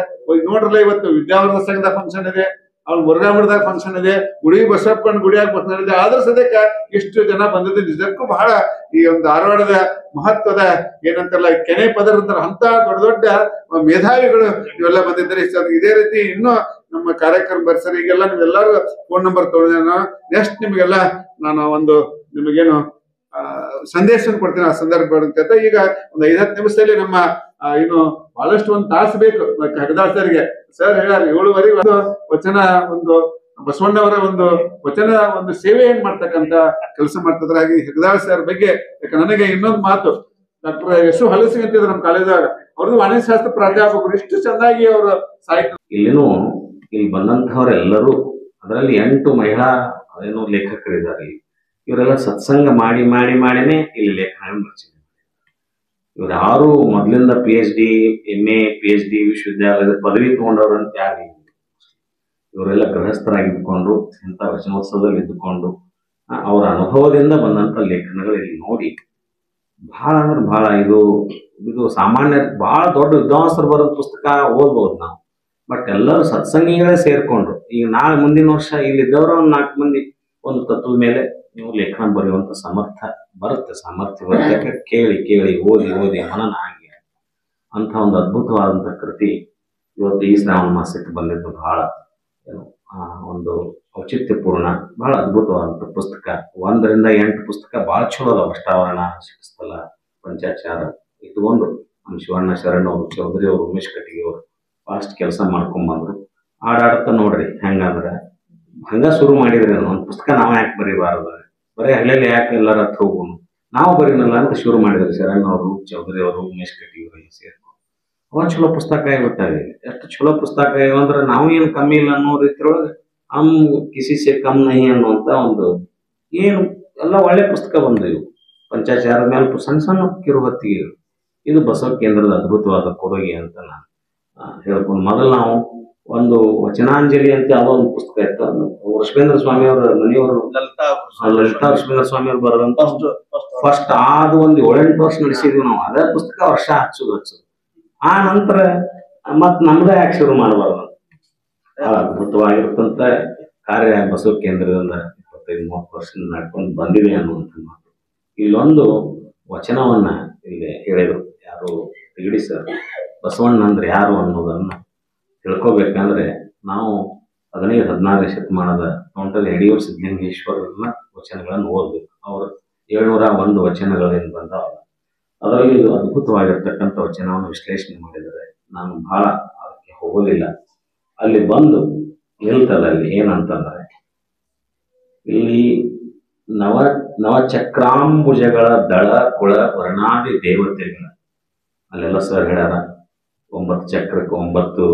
ನೋಡ್ರಲ್ಲ ಇವತ್ತು ವಿದ್ಯಾವರ್ಧಕ ಸಂಘದ ಫಂಕ್ಷನ್ ಇದೆ, ಅವ್ನು ಮುರುಘಾ ಮಠದಾಗ ಫಂಕ್ಷನ್ ಇದೆ, ಗುಡಿ ಬಸಪ್ಪನ ಗುಡಿಯಾಗ ಫಂಕ್ಷನ್ ಇದೆ. ಆದ್ರೂ ಸದ್ಯಕ್ಕೆ ಇಷ್ಟು ಜನ ಬಂದಿದ್ದು ನಿಜಕ್ಕೂ ಬಹಳ ಈ ಒಂದು ಧಾರವಾಡದ ಮಹತ್ವದ ಏನಂತಾರಲ್ಲ ಕೆನೆ ಪದರ ಅಂತಾರ ಅಂತ ದೊಡ್ಡ ದೊಡ್ಡ ಮೇಧಾವಿಗಳು ಇವೆಲ್ಲ ಬಂದಿದ್ದಾರೆ. ಇದೇ ರೀತಿ ಇನ್ನೂ ನಮ್ಮ ಕಾರ್ಯಕ್ರಮ ಬರ್ಸರಿ. ಈಗೆಲ್ಲ ನೀವೆಲ್ಲರೂ ಫೋನ್ ನಂಬರ್ ತಗೊಂಡೆ. ನೆಕ್ಸ್ಟ್ ನಿಮ್ಗೆಲ್ಲ ನಾನು ಒಂದು ನಿಮಗೇನು ಸಂದೇಶ ಕೊಡ್ತೀನಿ ಆ ಸಂದರ್ಭ ಅಂತ. ಈಗ ಒಂದು 5-10 ನಿಮಿಷದಲ್ಲಿ ನಮ್ಮ ಏನು ಬಹಳಷ್ಟು ಒಂದು ತಾಸು ಬೇಕು ಹೆಗದಾಳ್ ಸರ್ಗೆ. ಸರ್ ಹೇಳ್ಯಾರ 7:15 ಒಂದು ವಚನ ಒಂದು ಬಸವಣ್ಣವರ ಒಂದು ವಚನ ಒಂದು ಸೇವೆ ಏನ್ ಮಾಡ್ತಕ್ಕಂತ ಕೆಲಸ ಮಾಡ್ತಿದ್ರ. ಹಾಗೆ ಹೆಗದಾಳ್ ಸರ್ ಬಗ್ಗೆ ಯಾಕೆ ನನಗೆ ಇನ್ನೊಂದು ಮಾತು, ಡಾಕ್ಟರ್ ಯಶು ಹಲಸಿ ಅಂತಿದ್ರು ನಮ್ಮ ಕಾಲೇಜಾಗ, ಅವ್ರದ್ದು ವಾಣಿಜ್ಯಶಾಸ್ತ್ರ ಪ್ರಾಧ್ಯಾಪಕರು. ಇಷ್ಟು ಚೆನ್ನಾಗಿ ಅವರು ಸಾಹಿತ್ಯ ಇಲ್ಲಿ ಬಂದಂತಹವರೆಲ್ಲರೂ ಅದರಲ್ಲಿ 8 ಮಹಿಳಾ ಏನೋ ಲೇಖಕರಿದ್ದಾರೆ. ಇವರೆಲ್ಲ ಸತ್ಸಂಗ ಮಾಡಿನೇ ಇಲ್ಲಿ ಲೇಖನ ಬರ್ತಿದ್ದಾರೆ. ಇವ್ರು ಯಾರು ಮೊದಲಿಂದ PhD MA PhD ವಿಶ್ವವಿದ್ಯಾಲಯದ ಪದವಿ ತಗೊಂಡವ್ರು ಅಂತ ಯಾರು. ಇವರೆಲ್ಲ ಗೃಹಸ್ಥರಾಗಿದ್ದುಕೊಂಡು ಇಂಥ ವಚನೋತ್ಸವದಲ್ಲಿ ಇದ್ದುಕೊಂಡು ಅವರ ಅನುಭವದಿಂದ ಬಂದಂತ ಲೇಖನಗಳು ಇಲ್ಲಿ ನೋಡಿ ಬಹಳ ಅಂದ್ರೆ ಬಹಳ ಇದು ಸಾಮಾನ್ಯ ಬಹಳ ದೊಡ್ಡ ವಿದ್ವಾಂಸರು ಬರೋದ್ ಪುಸ್ತಕ ಓದ್ಬಹುದು ನಾವು. ಬಟ್ ಎಲ್ಲರೂ ಸತ್ಸಂಗಿಗಳೇ ಸೇರ್ಕೊಂಡು ಈಗ ನಾಳೆ ಮುಂದಿನ ವರ್ಷ ಇಲ್ಲಿದ್ದವರು ಒಂದು 4 ಮಂದಿ ಒಂದು ತತ್ವದ ಮೇಲೆ ನೀವು ಲೇಖನ ಬರೆಯುವಂತ ಸಾಮರ್ಥ್ಯ ಬರುತ್ತೆ. ಕೇಳಿ ಓದಿ ಮನನ ಆಗಿ ಅಂತ ಒಂದು ಅದ್ಭುತವಾದಂತ ಕೃತಿ ಇವತ್ತು ಈ ಶ್ರಾವಣ ಮಾಸಕ್ಕೆ ಬಂದಿದ್ದು ಬಹಳ ಒಂದು ಔಚಿತ್ಯಪೂರ್ಣ ಬಹಳ ಅದ್ಭುತವಾದಂತ ಪುಸ್ತಕ. 1 ರಿಂದ 8 ಪುಸ್ತಕ ಬಹಳ ಚಲೋ ಅದಾವ. ಅಷ್ಟಾವರಣ, ಶಿಕ್ಷಸ್ಥಲ, ಪಂಚಾಚಾರ ಇಟ್ಕೊಂಡು ನಮ್ಮ ಶಿವಣ್ಣ ಶರಣ್ ಅವರು, ಚೌಧರಿ ಅವರು, ಉಮೇಶ್ ಕಟ್ಟಿಗೆ ಅವರು ಫಾಸ್ಟ್ ಕೆಲಸ ಮಾಡ್ಕೊಂಡ್ ಬಂದ್ರು. ಆಡಾಡ್ತಾ ನೋಡ್ರಿ ಹೆಂಗಂದ್ರೆ ಹಂಗ ಶುರು ಮಾಡಿದ್ರಿ. ಒಂದು ಪುಸ್ತಕ ನಾವ್ ಯಾಕೆ ಬರೀಬಾರದು, ಬರೀ ಹಳ್ಳಿಯಲ್ಲಿ ಯಾಕೆ ಎಲ್ಲರ ಹತ್ರ ಹೋಗೋನು, ನಾವು ಬರೀನಲ್ಲ ಅಂತ ಶುರು ಮಾಡಿದ್ರು ಶರಣ್ ಅವರು, ಚೌಧರಿ ಅವರು, ಉಮೇಶ್ ಕಟ್ಟಿ ಅವರೆಲ್ಲ ಸೇರ್ಕೊಂಡು. ಅವ ಚಲೋ ಪುಸ್ತಕ ಆಗಿಬಿಟ್ಟಾವೆ. ಎಷ್ಟು ಚಲೋ ಪುಸ್ತಕ ಆಗ್ಯಾವ ಅಂದ್ರೆ ನಾವು ಏನು ಕಮ್ಮಿ ಇಲ್ಲ ಅನ್ನೋ ರೀತಿಯೊಳಗೆ ಹಮ್ ಕಿಸಿ ಸೆ ಕಮ್ ನಹಿ ಅನ್ನುವಂಥ ಒಂದು ಏನು ಎಲ್ಲ ಒಳ್ಳೆ ಪುಸ್ತಕ ಬಂದು ಇವು ಪಂಚಾಚಾರದ ಮೇಲೆ ಸಣ್ಣ ಸಣ್ಣ ಕಿರುಹೊತ್ತಿಗೆಗಳು. ಇದು ಬಸವ ಕೇಂದ್ರದ ಅದ್ಭುತವಾದ ಕೊಡುಗೆ ಅಂತ ನಾನು ಹೇಳ್ಕೊಂಡು, ಮೊದಲು ನಾವು ಒಂದು ವಚನಾಂಜಲಿ ಅಂತ ಯಾವುದೋ ಒಂದು ಪುಸ್ತಕ ಇತ್ತು, ಅದು ವೃಷಭೇಂದ್ರ ಸ್ವಾಮಿ ಅವರ ಮನೆಯವರು ಲಲಿತಾ ವೃಷಭೇಂದ್ರ ಸ್ವಾಮಿ ಅವರು ಬರೆದಂತ ಫಸ್ಟ್ ಅದು ಒಂದು 7-8 ವರ್ಷ ನಡೆಸಿದ್ವಿ ನಾವು. ಅದೇ ಪುಸ್ತಕ ವರ್ಷ ಹಚ್ಚೋದು. ಆ ನಂತರ ಮತ್ ನಮ್ದೇ ಯಾಕೆ ಶುರು ಮಾಡಬಾರ್ದು? ಅದ್ಭುತವಾಗಿರ್ತಂತ ಕಾರ್ಯ ಬಸವ ಕೇಂದ್ರದಿಂದ 25-30 ವರ್ಷ ನಡ್ಕೊಂಡು ಬಂದಿದೆ ಅನ್ನುವಂಥ ಮಾತು. ಇಲ್ಲೊಂದು ವಚನವನ್ನ ಇಲ್ಲಿ ಹೇಳಿದರು ಯಾರು ತಿಗಡಿ ಸರ್. ಬಸವಣ್ಣ ಅಂದ್ರೆ ಯಾರು ಅನ್ನೋದನ್ನ ತಿಳ್ಕೊಬೇಕಂದ್ರೆ ನಾವು 15-16 ಶತಮಾನದ ತೋಂಟದ ಯಡಿಯೂರು ಸಿದ್ಧಲಿಂಗೇಶ್ವರನ ವಚನಗಳನ್ನು ಓದಬೇಕು. ಅವರು 701 ವಚನಗಳಿಂದ ಬಂದವ. ಅದರಲ್ಲಿ ಇದು ಅದ್ಭುತವಾಗಿರ್ತಕ್ಕಂಥ ವಚನವನ್ನು ವಿಶ್ಲೇಷಣೆ ಮಾಡಿದರೆ ನಾನು ಬಹಳ ಅದಕ್ಕೆ ಹೋಗೋದಿಲ್ಲ. ಅಲ್ಲಿ ಬಂದು ನಿಲ್ತದಲ್ಲಿ ಏನಂತಂದ್ರೆ, ಇಲ್ಲಿ ನವಚಕ್ರಾಂಬುಜಗಳ ದಳ ಕುಳ ವರ್ಣಾದಿ ದೇವತೆಗಳ ಅಲ್ಲೆಲ್ಲ ಸರ್ ಹೇಳ್ಯಾರ. 9 ಚಕ್ರಕ್ಕೆ 9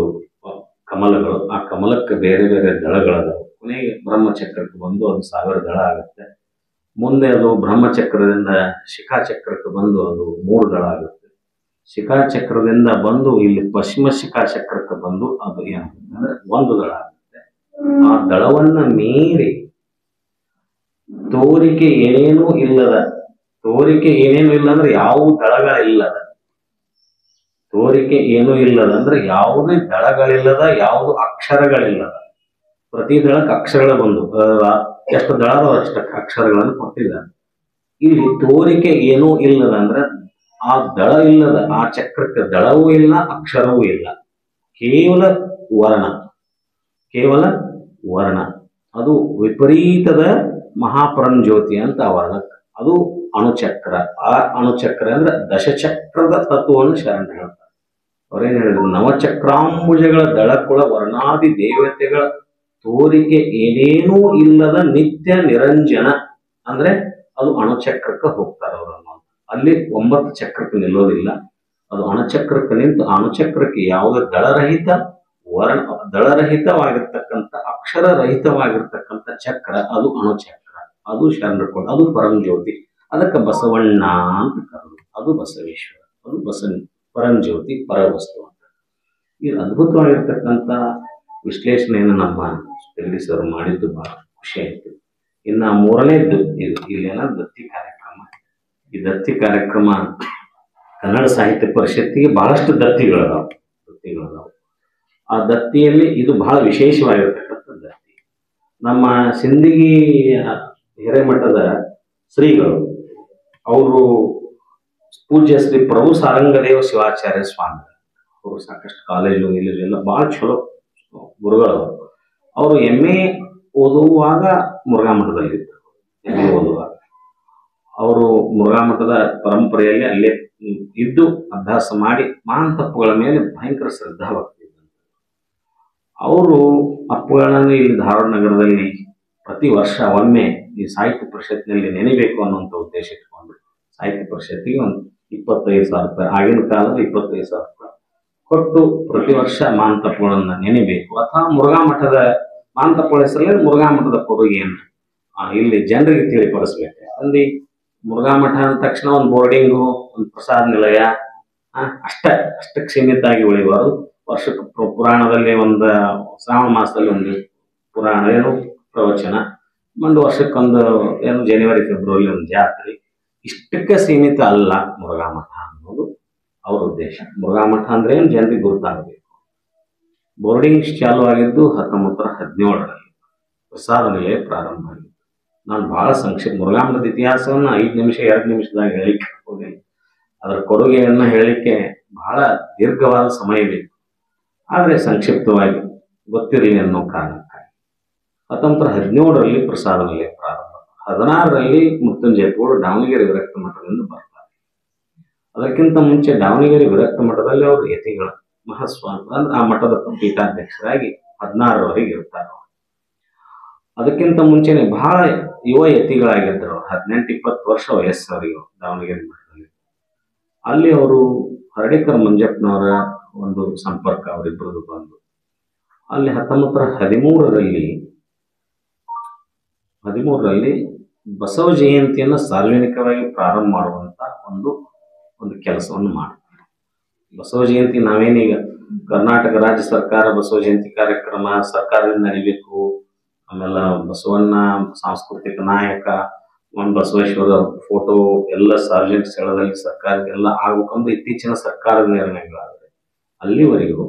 ಕಮಲಗಳು, ಆ ಕಮಲಕ್ಕೆ ಬೇರೆ ಬೇರೆ ದಳಗಳದಾವೆ. ಕೊನೆಗೆ ಬ್ರಹ್ಮಚಕ್ರಕ್ಕೆ ಬಂದು ಅದು 1000 ದಳ ಆಗುತ್ತೆ. ಮುಂದೆ ಅದು ಬ್ರಹ್ಮಚಕ್ರದಿಂದ ಶಿಖಾಚಕ್ರಕ್ಕೆ ಬಂದು ಅದು 3 ದಳ ಆಗುತ್ತೆ. ಶಿಖಾಚಕ್ರದಿಂದ ಬಂದು ಇಲ್ಲಿ ಪಶ್ಚಿಮ ಶಿಖಾಚಕ್ರಕ್ಕೆ ಬಂದು ಅದು ಏನಾಗುತ್ತೆ ಅಂದ್ರೆ 1 ದಳ ಆಗುತ್ತೆ. ಆ ದಳವನ್ನ ಮೀರಿ ತೋರಿಕೆ ಏನೇನೂ ಇಲ್ಲದ, ತೋರಿಕೆ ಏನೇನು ಇಲ್ಲ ಅಂದ್ರೆ ಯಾವ ದಳಗಳಿಲ್ಲದ, ತೋರಿಕೆ ಏನೂ ಇಲ್ಲದ ಅಂದ್ರೆ ಯಾವುದೇ ದಳಗಳಿಲ್ಲದ, ಯಾವುದು ಅಕ್ಷರಗಳಿಲ್ಲದ. ಪ್ರತಿ ದಳಕ್ಕೆ ಅಕ್ಷರಗಳು ಬಂದು ಎಷ್ಟು ದಳದ ಅಷ್ಟಕ್ಕೆ ಅಕ್ಷರಗಳನ್ನು ಕೊಟ್ಟಿದ್ದಾರೆ. ಇಲ್ಲಿ ತೋರಿಕೆ ಏನೂ ಇಲ್ಲದ ಅಂದ್ರೆ ಆ ದಳ ಇಲ್ಲದ, ಆ ಚಕ್ರಕ್ಕೆ ದಳವೂ ಇಲ್ಲ, ಅಕ್ಷರವೂ ಇಲ್ಲ, ಕೇವಲ ವರ್ಣ, ಕೇವಲ ವರ್ಣ. ಅದು ವಿಪರೀತದ ಮಹಾಪರಂಜ್ಯೋತಿ ಅಂತ ವರ್ಣಕ್ಕೆ. ಅದು ಅಣುಚಕ್ರ. ಆ ಅಣುಚಕ್ರ ಅಂದ್ರೆ ದಶಚಕ್ರದ ತತ್ವವನ್ನು ಶರಣ ಹೇಳ್ತಾರೆ. ಅವ್ರೇನ್ ಹೇಳಿದ್ರು, ನವಚಕ್ರಾಂಬುಜಗಳ ದಳಕುಳ ವರ್ಣಾದಿ ದೇವತೆಗಳ ತೋರಿಕೆ ಏನೇನೂ ಇಲ್ಲದ ನಿತ್ಯ ನಿರಂಜನ ಅಂದ್ರೆ ಅದು ಅಣುಚಕ್ರಕ್ಕೆ ಹೋಗ್ತಾರೆ ಅವರನ್ನು. ಅಲ್ಲಿ 9 ಚಕ್ರಕ್ಕೆ ನಿಲ್ಲೋದಿಲ್ಲ, ಅದು ಅಣುಚಕ್ರಕ್ಕೆ ನಿಂತು ಅಣುಚಕ್ರಕ್ಕೆ ಯಾವುದೇ ದಳರಹಿತ ದಳರಹಿತವಾಗಿರ್ತಕ್ಕಂಥ ಅಕ್ಷರರಹಿತವಾಗಿರ್ತಕ್ಕಂಥ ಚಕ್ರ ಅದು ಅಣುಚಕ್ರ. ಅದು ಶರಣರು, ಅದು ಪರಂಜ್ಯೋತಿ. ಅದಕ್ಕೆ ಬಸವಣ್ಣ ಅಂತ ಕರೆದು, ಅದು ಬಸವೇಶ್ವರ, ಅದು ಪರಂಜ್ಯೋತಿ ಪರವಸ್ತು ಅಂತ. ಇದು ಅದ್ಭುತವಾಗಿರ್ತಕ್ಕಂಥ ವಿಶ್ಲೇಷಣೆಯನ್ನು ನಮ್ಮ ತಿಳಿಸರು ಮಾಡಿದ್ದು ಬಹಳ ಖುಷಿ ಆಯಿತು. ಇನ್ನು 3ನೇದ್ದು ಇದು ಇಲ್ಲೇನ ದತ್ತಿ ಕಾರ್ಯಕ್ರಮ. ಈ ದತ್ತಿ ಕಾರ್ಯಕ್ರಮ ಕನ್ನಡ ಸಾಹಿತ್ಯ ಪರಿಷತ್ತಿಗೆ ಬಹಳಷ್ಟು ದತ್ತಿಗಳದಾವು. ಆ ದತ್ತಿಯಲ್ಲಿ ಇದು ಬಹಳ ವಿಶೇಷವಾಗಿರ್ತಕ್ಕಂಥ ದತ್ತಿ. ನಮ್ಮ ಸಿಂದಗಿ ಹಿರೇಮಠದ ಶ್ರೀಗಳು ಅವರು ಪೂಜ್ಯ ಶ್ರೀ ಪ್ರಭು ಸಾರಂಗದೇವ ಶಿವಾಚಾರ್ಯ ಸ್ವಾಮಿ ಅವರು ಸಾಕಷ್ಟು ಕಾಲೇಜು ಎಲ್ಲ ಭಾಳ ಚಲೋ ಗುರುಗಳು. ಅವರು MA ಓದುವಾಗ ಮುರುಘಾ ಮಠದಲ್ಲಿದ್ದರು. MA ಓದುವಾಗ ಅವರು ಮುರುಘಾ ಮಠದ ಪರಂಪರೆಯಲ್ಲಿ ಅಲ್ಲೇ ಇದ್ದು ಅಭ್ಯಾಸ ಮಾಡಿ ಮಹಾನ್ ತಪ್ಪುಗಳ ಮೇಲೆ ಭಯಂಕರ ಶ್ರದ್ಧಾಭಕ್ತಿದ್ದಂತೆ. ಅವರು ಅಪ್ಪುಗಳನ್ನು ಇಲ್ಲಿ ಧಾರವಾಡ ನಗರದಲ್ಲಿ ಪ್ರತಿ ವರ್ಷ ಒಮ್ಮೆ ಈ ಸಾಹಿತ್ಯ ಪರಿಷತ್ನಲ್ಲಿ ನೆನೆಬೇಕು ಅನ್ನುವಂಥ ಉದ್ದೇಶ ಇಟ್ಕೊಂಡು ಸಾಹಿತ್ಯ ಪರಿಷತ್ತಿಗೆ ಒಂದು 25,000 ರೂಪಾಯಿ, ಆಗಿನ ಕಾಲದಲ್ಲಿ 25,000 ರೂಪಾಯಿ ಕೊಟ್ಟು ಪ್ರತಿ ವರ್ಷ ಮಾನ್ ತಪ್ಪುಗಳನ್ನು ನೆನೆಬೇಕು, ಅಥವಾ ಮುರುಘಾ ಮಠದ ಮಾನ್ ತಪ್ಪುಗಳ ಹೆಸರಲ್ಲಿ ಮುರುಘಾ ಮಠದ ಕೊಡುಗೆಯನ್ನು ಇಲ್ಲಿ ಜನರಿಗೆ ತಿಳಿಪಡಿಸ್ಬೇಕು. ಅಲ್ಲಿ ಮುರುಘಾ ಮಠ ಅಂದ ತಕ್ಷಣ ಒಂದು ಬೋರ್ಡಿಂಗು, ಒಂದು ಪ್ರಸಾದ ನಿಲಯ ಅಷ್ಟಕ್ಕೆ ಸೀಮಿತ ಆಗಿ ಉಳಿಬಾರದು. ವರ್ಷಕ್ಕೆ ಪುರಾಣದಲ್ಲಿ ಒಂದು ಶ್ರಾವಣ ಮಾಸದಲ್ಲಿ ಒಂದು ಪುರಾಣ ಏನು ಪ್ರವಚನ, ಒಂದು ವರ್ಷಕ್ಕೊಂದು ಏನು ಜನವರಿ ಫೆಬ್ರವರಿ ಒಂದು ಜಾತ್ರೆ, ಇಷ್ಟಕ್ಕೆ ಸೀಮಿತ ಅಲ್ಲ ಮುರುಘಾ ಮಠ ಅನ್ನೋದು ಅವ್ರ ಉದ್ದೇಶ. ಮುರುಘಾ ಮಠ ಅಂದ್ರೆ ಏನು ಜನರಿಗೆ ಗುರುತಾಗಬೇಕು. ಬೋರ್ಡಿಂಗ್ ಚಾಲು ಆಗಿದ್ದು 1917ರಲ್ಲಿ, ಪ್ರಸಾದ ನಿಲಯ ಪ್ರಾರಂಭ ಆಗಿತ್ತು. ನಾನು ಬಹಳ ಸಂಕ್ಷಿಪ್ತ ಮುರುಘಾ ಮಠದ ಇತಿಹಾಸವನ್ನು 5 ನಿಮಿಷ 2 ನಿಮಿಷದಾಗ ಹೇಳಿಕ್ಕೆ ಹೋಗಿಲ್ಲ. ಅದರ ಕೊಡುಗೆಯನ್ನು ಹೇಳಲಿಕ್ಕೆ ಬಹಳ ದೀರ್ಘವಾದ ಸಮಯ ಬೇಕು. ಆದರೆ ಸಂಕ್ಷಿಪ್ತವಾಗಿ ಗೊತ್ತಿರಲಿ ಅನ್ನೋ ಕಾರಣಕ್ಕಾಗಿ 1917ರಲ್ಲಿ ಪ್ರಸಾದ ನಿಲಯ ಪ್ರಾರಂಭ, 16ರಲ್ಲಿ ಮುತ್ತುಂಜಯಪುರ ದಾವಣಗೆರೆ ವಿರಕ್ತ ಮಠದಿಂದ ಬರ್ತಾರೆ. ಅದಕ್ಕಿಂತ ಮುಂಚೆ ದಾವಣಗೆರೆ ವಿರಕ್ತ ಮಠದಲ್ಲಿ ಅವರು ಯತಿಗಳ ಮಹಾಸ್ವಾಮಿ ಅಂದ್ರೆ ಆ ಮಠದ ಪೀಠಾಧ್ಯಕ್ಷರಾಗಿ 16ರವರೆಗೆ ಇರ್ತಾರೆ. ಅದಕ್ಕಿಂತ ಮುಂಚೆನೆ ಬಹಳ ಯುವ ಯತಿಗಳಾಗಿದ್ದರು. 18-20 ವರ್ಷ ವಯಸ್ಸು ಅವರಿಗೆ ದಾವಣಗೆರೆ ಮಠದಲ್ಲಿ. ಅಲ್ಲಿ ಅವರು ಹರ್ಡೇಕರ್ ಮಂಜಪ್ಪನವರ ಒಂದು ಸಂಪರ್ಕ ಅವರಿಬ್ಬರದು ಬಂದು ಅಲ್ಲಿ 1913ರಲ್ಲಿ ಬಸವ ಜಯಂತಿಯನ್ನು ಸಾರ್ವಜನಿಕವಾಗಿ ಪ್ರಾರಂಭ ಮಾಡುವಂತ ಒಂದು ಕೆಲಸವನ್ನು ಮಾಡ್ತಾರೆ. ಬಸವ ಜಯಂತಿ ನಾವೇನೀಗ ಕರ್ನಾಟಕ ರಾಜ್ಯ ಸರ್ಕಾರ ಬಸವ ಜಯಂತಿ ಕಾರ್ಯಕ್ರಮ ಸರ್ಕಾರದಿಂದ ನಡೀಬೇಕು, ಆಮೇಲೆ ಬಸವಣ್ಣ ಸಾಂಸ್ಕೃತಿಕ ನಾಯಕ ಬಸವೇಶ್ವರ ಫೋಟೋ ಎಲ್ಲ ಸಾರ್ವಜನಿಕ ಸ್ಥಳದಲ್ಲಿ ಸರ್ಕಾರಕ್ಕೆಲ್ಲ ಆಗ್ಬೇಕಂದ್ರೆ ಇತ್ತೀಚಿನ ಸರ್ಕಾರದ ನಿರ್ಣಯಗಳಾದರೆ, ಅಲ್ಲಿವರೆಗೂ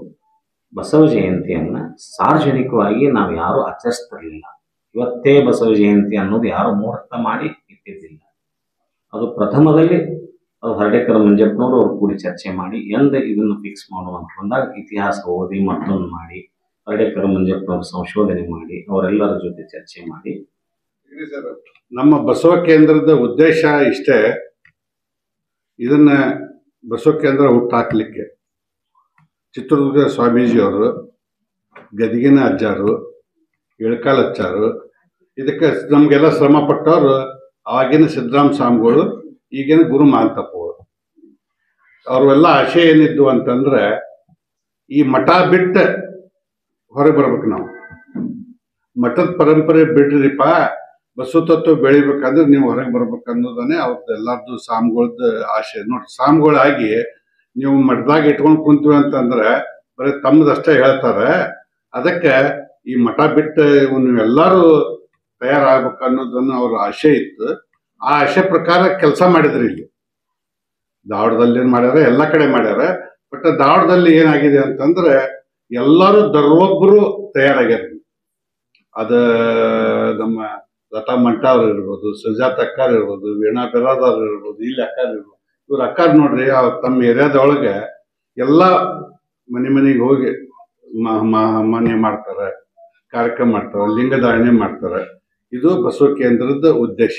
ಬಸವ ಜಯಂತಿಯನ್ನ ಸಾರ್ವಜನಿಕವಾಗಿ ನಾವು ಯಾರು ಆಚರಿಸ್ತಿರ್ಲಿಲ್ಲ. ಇವತ್ತೇ ಬಸವ ಜಯಂತಿ ಅನ್ನೋದು ಯಾರು ಮುಹೂರ್ತ ಮಾಡಿ ಇಟ್ಟಿದ್ದಿಲ್ಲ. ಅದು ಪ್ರಥಮದಲ್ಲಿ ಅದು ಹರ್ಡೇಕರ್ ಮಂಜಪ್ಪನವರು ಅವ್ರು ಕೂಡಿ ಚರ್ಚೆ ಮಾಡಿ ಇದನ್ನು ಫಿಕ್ಸ್ ಮಾಡುವಂತ ಬಂದಾಗ ಇತಿಹಾಸ ಓದಿ ಮತ್ತೊಂದು ಮಾಡಿ ಹರ್ಡೇಕರ್ ಮಂಜಪ್ಪನವರು ಸಂಶೋಧನೆ ಮಾಡಿ ಅವರೆಲ್ಲರ ಜೊತೆ ಚರ್ಚೆ ಮಾಡಿ ನಮ್ಮ ಬಸವ ಕೇಂದ್ರದ ಉದ್ದೇಶ ಇಷ್ಟೇ. ಇದನ್ನ ಬಸವ ಕೇಂದ್ರ ಹುಟ್ಟಾಕ್ಲಿಕ್ಕೆ ಚಿತ್ರದುರ್ಗ ಸ್ವಾಮೀಜಿಯವರು, ಗದಿಗಿನ ಅಜ್ಜಾರು, ಇಳಕಾಲ್ ಅಚ್ಚಾರು, ಇದಕ್ಕೆ ನಮಗೆಲ್ಲ ಶ್ರಮ ಪಟ್ಟವರು ಆವಾಗಿನ ಸಿದ್ದರಾಮ ಸ್ವಾಮಿಗಳು, ಈಗಿನ ಗುರು ಮಹಾಂತಪ್ಪಗಳು. ಅವ್ರೆಲ್ಲ ಆಶಯ ಏನಿದ್ದು ಅಂತಂದ್ರೆ ಈ ಮಠ ಬಿಟ್ಟು ಹೊರಗೆ ಬರ್ಬೇಕು. ನಾವು ಮಠದ ಪರಂಪರೆ ಬಿಡ್ರಿಪ್ಪ, ಬಸವ ತತ್ವ ಬೆಳಿಬೇಕಂದ್ರೆ ನೀವು ಹೊರಗೆ ಬರ್ಬೇಕು ಅನ್ನೋದನ್ನೇ ಅವ್ರದ್ದು ಎಲ್ಲರದ್ದು ಸ್ವಾಮಿಗಳದ್ದು ಆಶಯ. ನೋಡಿ, ಸ್ವಾಮಿಗಳಾಗಿ ನೀವು ಮಠದಾಗ ಇಟ್ಕೊಂಡು ಕುಂತೀವಿ ಅಂತಂದ್ರೆ ಬರೀ ತಮ್ಮದಷ್ಟೇ ಹೇಳ್ತಾರೆ. ಅದಕ್ಕೆ ಈ ಮಠ ಬಿಟ್ಟು ನೀವೆಲ್ಲರೂ ತಯಾರಾಗ್ಬೇಕು ಅನ್ನೋದನ್ನು ಅವ್ರ ಆಶೆ ಇತ್ತು. ಆ ಆಶೆ ಪ್ರಕಾರ ಕೆಲಸ ಮಾಡಿದ್ರಿ. ಇಲ್ಲಿ ಧಾರವಾಡದಲ್ಲಿ ಏನ್ ಮಾಡ್ಯಾರ, ಎಲ್ಲ ಕಡೆ ಮಾಡ್ಯಾರ. ಬಟ್ ಧಾರವಾಡದಲ್ಲಿ ಏನಾಗಿದೆ ಅಂತಂದ್ರೆ ಎಲ್ಲರೂ ದರ್ವೊಬ್ಬರು ತಯಾರಾಗ್ಯಾರ. ಅದ ನಮ್ಮ ಲತಾ ಮಂಟ ಅವ್ರು ಇರ್ಬೋದು, ಸುಜಾತ ಅಕ್ಕಾರ್ ಇರ್ಬೋದು, ವೀಣಾ ಬೆರಾದವ್ರು ಇರ್ಬೋದು, ಇಲ್ಲಿ ಅಕ್ಕಾರ್ ಇರ್ಬೋದು. ಇವ್ರ ಅಕ್ಕಾರ್ ನೋಡ್ರಿ, ತಮ್ಮ ಏರಿಯಾದೊಳಗೆ ಎಲ್ಲ ಮನೆಗೆ ಹೋಗಿ ಮಾನ್ಯ ಮಾಡ್ತಾರೆ, ಕಾರ್ಯಕ್ರಮ ಮಾಡ್ತಾರೆ, ಲಿಂಗಧಾರಣೆ ಮಾಡ್ತಾರೆ. ಇದು ಬಸವ ಕೇಂದ್ರದ ಉದ್ದೇಶ.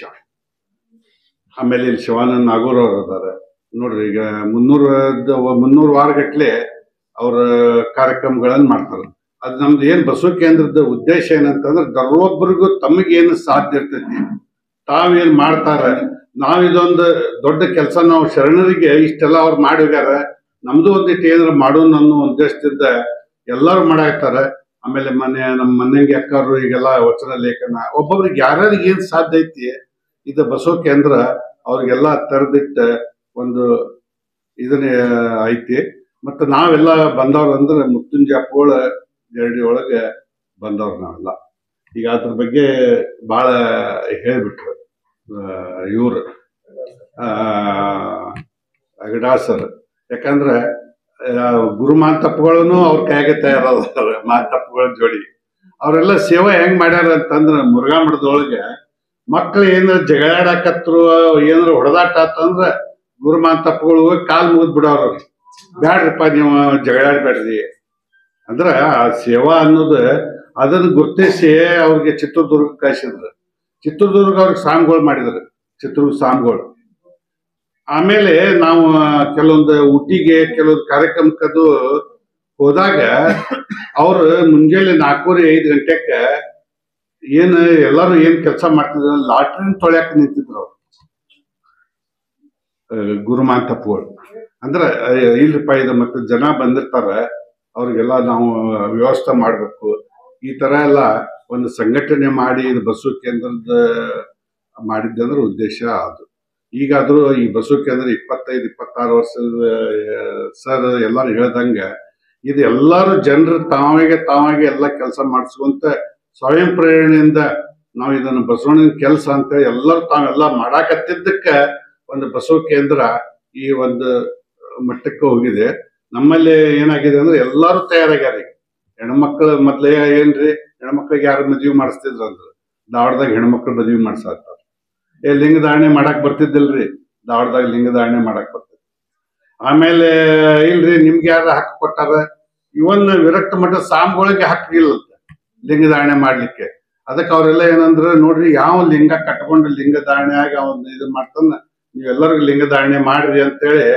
ಆಮೇಲೆ ಇಲ್ಲಿ ಶಿವಾನಂದ ನಾಗೂರ್ ಅವ್ರು ಅದಾರೆ ನೋಡ್ರಿ. ಈಗ 300 ವಾರಗಟ್ಲೆ ಅವ್ರ ಕಾರ್ಯಕ್ರಮಗಳನ್ನ ಮಾಡ್ತಾರೆ. ಅದು ನಮ್ದು ಏನ್ ಬಸವ ಕೇಂದ್ರದ ಉದ್ದೇಶ ಏನಂತಂದ್ರೆ ದರ್ವೊಬ್ಬರಿಗೂ ತಮಗೇನು ಸಾಧ್ಯ ಇರ್ತೈತಿ ತಾವೇನ್ ಮಾಡ್ತಾರೆ. ನಾವಿದೊಂದು ದೊಡ್ಡ ಕೆಲಸ, ನಾವು ಶರಣರಿಗೆ ಇಷ್ಟೆಲ್ಲ ಅವ್ರು ಮಾಡಿದಾರ, ನಮ್ದು ಒಂದಿಟ್ಟು ಏನಾರ ಮಾಡೋಣ ಅನ್ನೋ ಉದ್ದೇಶದಿಂದ ಎಲ್ಲರೂ ಮಾಡಾಕ್ತಾರೆ. ಆಮೇಲೆ ನಮ್ಮ ಮನೆಗೆ ಅಕ್ಕರು ಈಗೆಲ್ಲ ವಚನ ಲೇಖನ, ಒಬ್ಬೊಬ್ರಿಗೆ ಯಾರ್ಯಾರಿಗೆ ಏನ್ ಸಾಧ್ಯ ಐತಿ ಇದು ಬಸವ ಕೇಂದ್ರ ಅವ್ರಿಗೆಲ್ಲ ತೆರೆದಿಟ್ಟ ಒಂದು ಇದನ್ನೇ ಐತಿ. ಮತ್ತು ನಾವೆಲ್ಲ ಬಂದವ್ರು ಅಂದ್ರೆ ಮುತ್ತುಂಜಪ್ಪಗಳ ಗರಡಿ ಒಳಗೆ ಬಂದವ್ರು ನಾವೆಲ್ಲ. ಈಗ ಅದ್ರ ಬಗ್ಗೆ ಭಾಳ ಹೇಳ್ಬಿಟ್ರು ಇವರು ಅಗಡಾಸರ್. ಯಾಕಂದ್ರೆ ಗುರು ಮಾಂತಪ್ಪಗಳನ್ನು ಅವ್ರ ಕೈಗೆ ತಯಾರಾದ ಮಾಂತಪ್ಪಗಳ ಜೋಡಿ. ಅವರೆಲ್ಲ ಸೇವೆ ಹೆಂಗ್ ಮಾಡ್ಯಾರ ಅಂತಂದ್ರೆ ಮುರುಘಾ ಮಠದೊಳಗೆ ಮಕ್ಳು ಏನಾರ ಜಗಳಾಡಕತ್ರು, ಏನಾರ ಹೊಡೆದಾಟ ಆತಂದ್ರೆ ಗುರು ಮಾಂತಪ್ಪಗಳು ಹೋಗಿ ಕಾಲ್ ಮುಗಿದ್ ಬಿಡೋರು. ಬ್ಯಾಡ್ರಿಪ್ಪ, ನೀವು ಜಗಳಾಡ್ಬೇಡ್ರಿ ಅಂದ್ರ ಆ ಸೇವಾ ಅನ್ನೋದು ಅದನ್ನ ಗುರ್ತಿಸಿ ಅವ್ರಿಗೆ ಚಿತ್ರದುರ್ಗ ಕಳಿಸಿದ್ರು. ಚಿತ್ರದುರ್ಗ ಅವ್ರಿಗೆ ಸ್ವಾಮಿಗಳು ಮಾಡಿದ್ರು, ಚಿತ್ರದುರ್ಗ ಸ್ವಾಮಿಗಳು. ಆಮೇಲೆ ನಾವು ಕೆಲವೊಂದು ಊಟಿಗೆ ಕೆಲವೊಂದು ಕಾರ್ಯಕ್ರಮಕ್ಕದು ಹೋದಾಗ ಅವ್ರು ಮುಂಜಾನೆ 4:30-5 ಗಂಟೆಗೆ ಎಲ್ಲರೂ ಏನ್ ಕೆಲಸ ಮಾಡ್ತಿದ್ರು, ಲಾಟ್ರಿನ್ ತೊಳ್ಯಾಕ ನಿಂತಿದ್ರು ಅವ್ರು ಗುರು ಮಾಂತಪ್ಪಗಳು. ಅಂದ್ರೆ ಇಲ್ರಿಪ್ಪ, ಇದು ಮತ್ತೆ ಜನ ಬಂದಿರ್ತಾರೆ, ಅವ್ರಿಗೆಲ್ಲ ನಾವು ವ್ಯವಸ್ಥೆ ಮಾಡ್ಬೇಕು. ಈ ತರ ಎಲ್ಲ ಒಂದು ಸಂಘಟನೆ ಮಾಡಿ ಇದು ಬಸವ ಕೇಂದ್ರದ ಮಾಡಿದ್ದಂದ್ರೆ ಉದ್ದೇಶ ಅದು. ಈಗಾದ್ರೂ ಈ ಬಸವ ಕೇಂದ್ರ 25-26 ವರ್ಷದ ಸರ್ ಎಲ್ಲರೂ ಹೇಳ್ದಂಗೆ ಇದು ಎಲ್ಲರೂ ಜನರು ತಾವಾಗೆ ಎಲ್ಲ ಕೆಲಸ ಮಾಡಿಸುವಂತ ಸ್ವಯಂ ಪ್ರೇರಣೆಯಿಂದ ನಾವು ಇದನ್ನು ಬಸವಣ್ಣನ ಕೆಲಸ ಅಂತ ಎಲ್ಲರೂ ತಾವೆಲ್ಲ ಮಾಡಾಕತ್ತಿದ್ದಕ್ಕೆ ಒಂದು ಬಸವ ಕೇಂದ್ರ ಈ ಒಂದು ಮಟ್ಟಕ್ಕೆ ಹೋಗಿದೆ. ನಮ್ಮಲ್ಲಿ ಏನಾಗಿದೆ ಅಂದ್ರೆ ಎಲ್ಲರೂ ತಯಾರಾಗ್ಯಾರ. ಹೆಣ್ಮಕ್ಳು ಮೊದ್ಲೇ ಏನ್ರಿ, ಹೆಣ್ಮಕ್ಳಿಗೆ ಯಾರು ಮದ್ವಿ ಮಾಡಿಸ್ತಿದ್ರು ಅಂದ್ರೆ ಧಾರವಾಡದಾಗ ಹೆಣ್ಮಕ್ಳು ಮದ್ವಿ ಮಾಡ್ಸಾಕ್ತಾರೆ. ಲಿಂಗಧಾರಣೆ ಮಾಡಕ್ ಬರ್ತಿದ್ದಿಲ್ರಿ, ಧಾರವಾಡದಾಗ ಲಿಂಗಧಾರಣೆ ಮಾಡಕ್ ಬರ್ತದೆ. ಆಮೇಲೆ ಇಲ್ರಿ, ನಿಮ್ಗೆ ಯಾರು ಹಕ್ಕು ಕೊಟ್ಟಾರ? ಇವನ್ ವಿರಕ್ತ ಮಠದ ಸ್ವಾಮಿಗಳಿಗೆ ಹಕ್ಕಿಲ್ಲಂತೆ ಲಿಂಗಧಾರಣೆ ಮಾಡ್ಲಿಕ್ಕೆ. ಅದಕ್ಕೆ ಅವರೆಲ್ಲ ಏನಂದ್ರೆ, ನೋಡ್ರಿ ಯಾವ ಲಿಂಗ ಕಟ್ಕೊಂಡು ಲಿಂಗಧಾರಣೆ ಆಗಿ ಅವನ್ ಇದು ಮಾಡ್ತಾನ, ನೀವೆಲ್ಲರಿಗೂ ಲಿಂಗಧಾರಣೆ ಮಾಡ್ರಿ ಅಂತೇಳಿ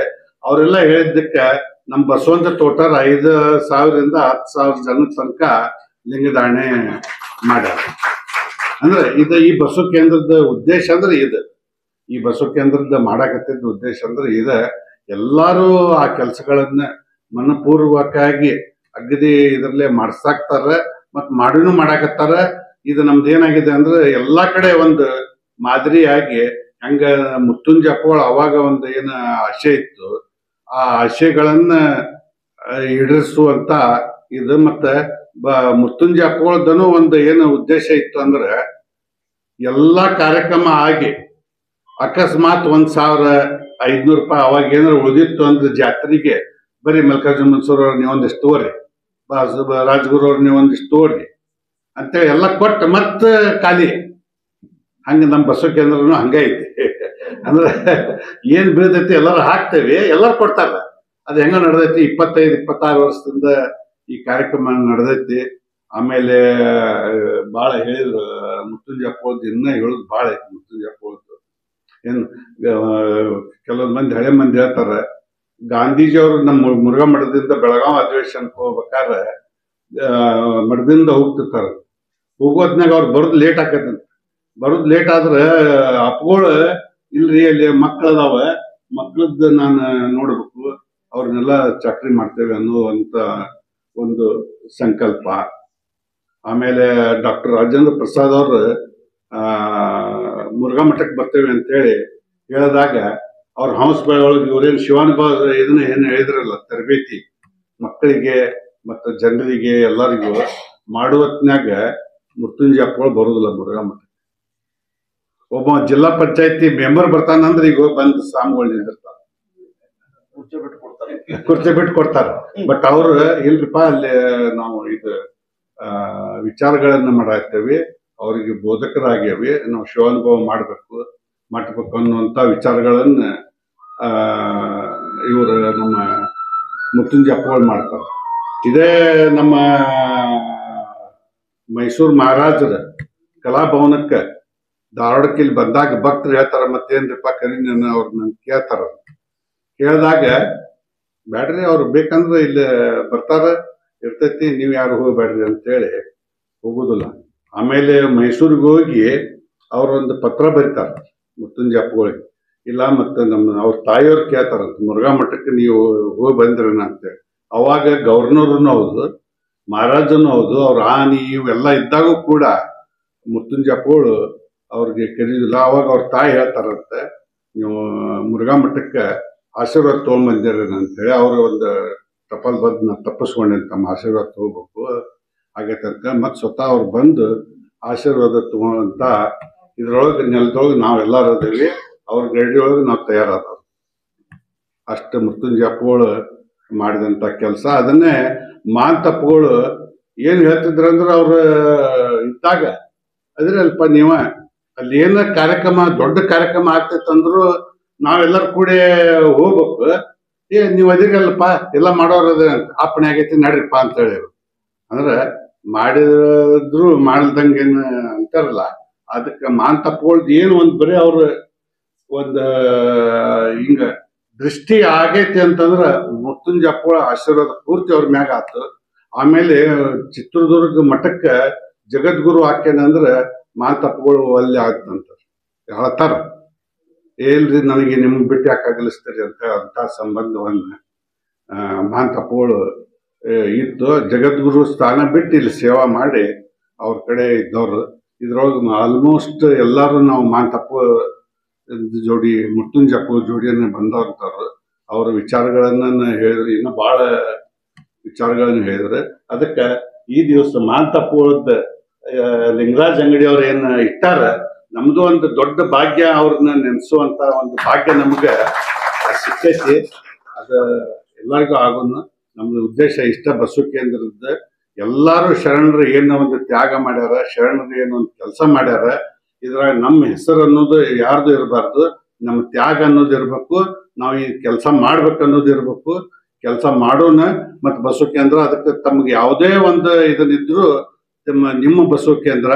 ಅವರೆಲ್ಲ ಹೇಳಿದ್ದಕ್ಕೆ ನಮ್ಮ ಬಸವಂತ ತೋಟರ್ 5,000 ರಿಂದ 10,000 ಜನ ತನಕ ಲಿಂಗಧಾರಣೆ ಮಾಡ್ಯಾರ. ಅಂದ್ರೆ ಈ ಬಸವ ಕೇಂದ್ರದ ಉದ್ದೇಶ ಅಂದ್ರೆ ಇದು. ಈ ಬಸವ ಕೇಂದ್ರದ ಮಾಡಾಕತ್ತಿದ್ದ ಉದ್ದೇಶ ಅಂದ್ರೆ ಎಲ್ಲಾರು ಆ ಕೆಲಸಗಳನ್ನ ಮನಪೂರ್ವಕವಾಗಿ ಅಗದಿ ಇದರಲ್ಲೇ ಮಾಡ್ಸಾಕ್ತಾರ ಮತ್ ಮಾಡಿನೂ ಮಾಡಾಕತ್ತಾರ. ಇದು ನಮ್ದು ಏನಾಗಿದೆ ಅಂದ್ರೆ ಎಲ್ಲಾ ಕಡೆ ಒಂದು ಮಾದರಿಯಾಗಿ ಹಂಗ ಮುತ್ತುಂಜಿ ಅಪ್ಪಗಳು ಅವಾಗ ಒಂದು ಏನ ಆಶೆ ಇತ್ತು, ಆ ಆಶೆಗಳನ್ನ ಈಡೇರಿಸುವಂತ ಇದು. ಮತ್ತೆ ಮುತ್ತುಂಜಿ ಅಪ್ಪಗಳದನು ಒಂದು ಏನು ಉದ್ದೇಶ ಇತ್ತು ಅಂದ್ರೆ ಎಲ್ಲಾ ಕಾರ್ಯಕ್ರಮ ಆಗಿ ಅಕಸ್ಮಾತ್ 1,500 ರೂಪಾಯಿ ಅವಾಗ ಏನಾರು ಉಳಿದಿತ್ತು ಅಂದ್ರೆ ಜಾತ್ರೆಗೆ ಬರೀ ಮಲ್ಲಿಕಾರ್ಜುನ ಮನ್ಸೂರ್ ಅವ್ರ ನೀವೊಂದಿಷ್ಟು ತೋರಿ, ರಾಜಗುರು ಅವ್ರ ನೀವೊಂದಿಷ್ಟು ತೋರಿ ಅಂತೇಳಿ ಎಲ್ಲ ಕೊಟ್ಟು ಮತ್ತೆ ಖಾಲಿ. ಹಂಗ ನಮ್ಮ ಬಸವ ಕೇಂದ್ರನು ಹಂಗ ಐತಿ. ಅಂದ್ರೆ ಏನ್ ಬೀಳ್ತೈತಿ ಎಲ್ಲರೂ ಹಾಕ್ತೇವಿ, ಎಲ್ಲರೂ ಕೊಡ್ತಾರ. ಅದು ಹೆಂಗ ನಡೆದೈತಿ 25-26 ವರ್ಷದಿಂದ ಈ ಕಾರ್ಯಕ್ರಮ ನಡೆದೈತಿ. ಆಮೇಲೆ ಭಾಳ ಹೇಳಿದ್ರು ಮುತ್ತುಂಜಿ ಅಪ್ಪಳದ್ದು, ಇನ್ನೂ ಹೇಳುದು ಭಾಳ ಐತಿ ಮುತ್ತುಂಜಿ ಅಪ್ಪಳದ್ದು. ಏನು ಕೆಲವೊಂದು ಮಂದಿ ಹಳೆ ಮಂದಿ ಹೇಳ್ತಾರ, ಗಾಂಧೀಜಿಯವರು ನಮ್ಮ ಮುರುಘಾ ಮಠದಿಂದ ಬೆಳಗಾವಿ ಅಧಿವೇಶನಕ್ಕೆ ಹೋಗ್ಬೇಕಾದ್ರೆ ಮಠದಿಂದ ಹೋಗ್ತಿರ್ತಾರ. ಹೋಗೋದ್ನಾಗ ಅವ್ರು ಬರೋದು ಲೇಟ್ ಆಕೈತಂತ. ಬರೋದು ಲೇಟ್ ಆದ್ರೆ ಅಪ್ಪಗಳು ಇಲ್ರಿ ಅಲ್ಲಿ ಮಕ್ಕಳದಾವ, ಮಕ್ಕಳದ್ದು ನಾನು ನೋಡ್ಬೇಕು, ಅವ್ರನ್ನೆಲ್ಲ ಚಾಕ್ರಿ ಮಾಡ್ತೇವೆ ಅನ್ನುವಂತ ಒಂದು ಸಂಕಲ್ಪ. ಆಮೇಲೆ ಡಾಕ್ಟರ್ ರಾಜೇಂದ್ರ ಪ್ರಸಾದ್ ಅವರು ಮುರುಘಾ ಮಠಕ್ಕೆ ಬರ್ತೇವೆ ಅಂತೇಳಿ ಹೇಳಿದಾಗ ಅವ್ರ ಹಂಸಬೆಳೊಳಗೆ ಇವ್ರೇನು ಶಿವಾನುಭವ ಇದನ್ನ ಏನು ಹೇಳಿದ್ರಲ್ಲ, ತರಬೇತಿ ಮಕ್ಕಳಿಗೆ ಮತ್ತು ಜನರಿಗೆ ಎಲ್ಲರಿಗೂ ಮಾಡುವತ್ನಾಗ ಮುತ್ತುಂಜಿ ಅಪ್ಪಗಳು ಬರುದಿಲ್ಲ ಮುರುಘಾ ಮಠಕ್ಕೆ. ಒಬ್ಬ ಜಿಲ್ಲಾ ಪಂಚಾಯತಿ ಮೆಂಬರ್ ಬರ್ತಾನಂದ್ರೆ ಈಗ ಬಂದು ಸ್ವಾಮಿಗಳು ನಿಂದಿರ್ತಾರ, ಕುರ್ಚಿ ಬಿಟ್ಟು ಕೊಡ್ತಾರ. ಬಟ್ ಅವ್ರು ಇಲ್ರಿಪ್ಪ ಅಲ್ಲಿ ನಾವು ಇದು ವಿಚಾರಗಳನ್ನ ಮಾಡಾಕ್ತೇವಿ, ಅವರಿಗೆ ಬೋಧಕರಾಗ್ಯಾವಿ, ನಾವು ಶಿವಾನುಭವ ಮಾಡಬೇಕು ಅನ್ನುವಂಥ ವಿಚಾರಗಳನ್ನ ಇವರು ನಮ್ಮ ಮುತ್ತುಂಜಿ ಅಪ್ಪಗಳು ಮಾಡ್ತಾರೆ. ಇದೇ ನಮ್ಮ ಮೈಸೂರು ಮಹಾರಾಜರ ಕಲಾಭವನಕ್ಕೆ ಧಾರವಾಡಕ್ಕೆ ಇಲ್ಲಿ ಬಂದಾಗ ಭಕ್ತರು ಹೇಳ್ತಾರ, ಮತ್ತೇನ್ರಿಪ್ಪ ಕರೀನ ಅವ್ರನ್ನ ಕೇಳ್ತಾರ. ಕೇಳಿದಾಗ ಬ್ಯಾಡ್ರಿ ಅವ್ರು ಬೇಕಂದ್ರೆ ಇಲ್ಲಿ ಬರ್ತಾರ ಇರ್ತೈತಿ, ನೀವು ಯಾರು ಹೋಗ್ಬೇಡ್ರಿ ಅಂತೇಳಿ ಹೋಗುದಿಲ್ಲ. ಆಮೇಲೆ ಮೈಸೂರಿಗೆ ಹೋಗಿ ಅವ್ರೊಂದು ಪತ್ರ ಬರೀತಾರ ಮುತ್ತುಂಜಿ ಅಪ್ಪಗಳಿಗೆ, ಇಲ್ಲ ಮತ್ತೆ ಅವ್ರ ತಾಯಿಯವ್ರು ಕೇಳ್ತಾರಂತ ಮುರುಘಾ ಮಠಕ್ಕೆ ನೀವು ಹೋಗಿ ಬಂದ್ರನ ಅಂತೇಳಿ. ಅವಾಗ ಗವರ್ನರ್ನು ಹೌದು, ಮಹಾರಾಜನು ಹೌದು, ಅವ್ರ ಆನಿ ಇವೆಲ್ಲ ಇದ್ದಾಗೂ ಕೂಡ ಮುತ್ತುಂಜಿ ಅಪ್ಪಗಳು ಅವ್ರಿಗೆ ಕರೀದಿಲ್ಲ. ಅವಾಗ ಅವ್ರ ತಾಯಿ ಹೇಳ್ತಾರಂತೆ, ನೀವು ಮುರುಘಾ ಮಠಕ್ಕೆ ಆಶೀರ್ವಾದ ತೊಗೊಂಬಂದಿರೇನ ಅಂತೇಳಿ. ಅವ್ರ ಒಂದು ಟಪಾಲ್ ಬಂದು ನಾನು ತಪ್ಪಿಸ್ಕೊಂಡೆ ತಮ್ಮ ಆಶೀರ್ವಾದ ತಗೋಬೇಕು ಆಗೈತಂತ. ಮತ್ತು ಸ್ವತಃ ಅವ್ರು ಬಂದು ಆಶೀರ್ವಾದ ತಗೊಂಡಂತ ಇದ್ರೊಳಗೆ ನೆಲದೊಳಗೆ ನಾವೆಲ್ಲರೂ ಅದೇವಿ, ಅವ್ರ ಗಡಿ ಒಳಗೆ ನಾವು ತಯಾರಾದವು. ಅಷ್ಟು ಮುತ್ತುಂಜಿ ಅಪ್ಪಗಳು ಮಾಡಿದಂಥ ಕೆಲಸ. ಅದನ್ನೇ ಮಾಂತಪ್ಪಗಳು ಏನು ಹೇಳ್ತಿದ್ರಂದ್ರೆ ಅವ್ರು ಇದ್ದಾಗ ಅದ್ರಲ್ಪ ನೀವ ಅಲ್ಲಿ ಏನ ಕಾರ್ಯಕ್ರಮ ದೊಡ್ಡ ಕಾರ್ಯಕ್ರಮ ಆಗ್ತೈತಂದ್ರು ನಾವೆಲ್ಲರೂ ಕೂಡ ಹೋಗ್ಬೇಕು, ನೀವು ಅದಿರಲ್ಲಪ್ಪ ಎಲ್ಲ ಮಾಡೋರದ ಅಪ್ಪಣೆ ಆಗೈತಿ ನಡ್ರಿಪ್ಪ ಅಂತ ಹೇಳಿರು. ಅಂದ್ರೆ ಮಾಡಿದ್ರು ಮಾಡ್ದಂಗೇನು ಅಂತಾರಲ್ಲ, ಅದಕ್ಕೆ ಮಾಂತಪ್ಪಗಳ್ದು ಏನು ಒಂದು ಬರೀ ಅವ್ರ ಒಂದು ಹಿಂಗ ದೃಷ್ಟಿ ಆಗೈತಿ ಅಂತಂದ್ರ ಮುತ್ತುಂಜಿ ಅಪ್ಪಗಳ ಆಶೀರ್ವಾದ ಪೂರ್ತಿ ಅವ್ರ ಮ್ಯಾಗ ಆತು. ಆಮೇಲೆ ಚಿತ್ರದುರ್ಗ ಮಠಕ್ಕೆ ಜಗದ್ಗುರು ಹಾಕೇನಂದ್ರೆ ಮಾಂತಪ್ಪಗಳು ಅಲ್ಲಿ ಆಗ್ತಂತ ಹೇಳ್ತಾರ. ಏಲ್ರಿ ನನಗೆ ನಿಮ್ಗೆ ಬಿಟ್ಟು ಯಾಕೆ ಅಗಲಿಸ್ತೀರಿ ಅಂತ ಅಂತ ಸಂಬಂಧವನ್ನ ಮಾಂತಪ್ಪಗಳು ಇತ್ತು. ಜಗದ್ಗುರು ಸ್ಥಾನ ಬಿಟ್ಟು ಇಲ್ಲಿ ಸೇವಾ ಮಾಡಿ ಅವ್ರ ಕಡೆ ಇದ್ದವ್ರು. ಇದ್ರೊಳಗೆ ಆಲ್ಮೋಸ್ಟ್ ಎಲ್ಲರೂ ನಾವು ಮಾಂತಪ್ಪ ಜೋಡಿ ಮುತ್ತುಂಜಿ ಅಪ್ಪ ಜೋಡಿಯನ್ನ ಬಂದವ್ರು. ಅವ್ರ ವಿಚಾರಗಳನ್ನ ಹೇಳಿದ್ರು, ಇನ್ನು ಭಾಳ ವಿಚಾರಗಳನ್ನ ಹೇಳಿದ್ರೆ. ಅದಕ್ಕೆ ಈ ದಿವಸ ಮಾಂತಪ್ಪಗಳದ್ದು ಲಿಂಗರಾಜ್ ಅಂಗಡಿ ಅವ್ರು ಏನು ಇಟ್ಟಾರ, ನಮ್ದು ಒಂದು ದೊಡ್ಡ ಭಾಗ್ಯ, ಅವ್ರನ್ನ ನೆನೆಸುವಂತ ಒಂದು ಭಾಗ್ಯ ನಮ್ಗೆ ಸಿಕ್ಕೈತಿ. ಅದು ಎಲ್ಲರಿಗೂ ಆಗೋನು. ನಮ್ದು ಉದ್ದೇಶ ಇಷ್ಟ ಬಸವ ಕೇಂದ್ರದ ಎಲ್ಲಾರು ಶರಣರು ಏನೋ ಒಂದು ತ್ಯಾಗ ಮಾಡ್ಯಾರ, ಶರಣರು ಏನೋ ಒಂದು ಕೆಲಸ ಮಾಡ್ಯಾರ. ಇದ್ರಾಗ ನಮ್ಮ ಹೆಸರು ಅನ್ನೋದು ಯಾರ್ದು ಇರಬಾರ್ದು, ನಮ್ಮ ತ್ಯಾಗ ಅನ್ನೋದು ಇರ್ಬೇಕು, ನಾವು ಈ ಕೆಲಸ ಮಾಡ್ಬೇಕು ಅನ್ನೋದು ಇರ್ಬೇಕು. ಕೆಲಸ ಮಾಡೋಣ. ಮತ್ತು ಬಸವ ಕೇಂದ್ರ ಅದಕ್ಕೆ ತಮ್ಗೆ ಯಾವುದೇ ಒಂದು ಇದನ್ನಿದ್ರು ನಿಮ್ಮ ಬಸವ ಕೇಂದ್ರ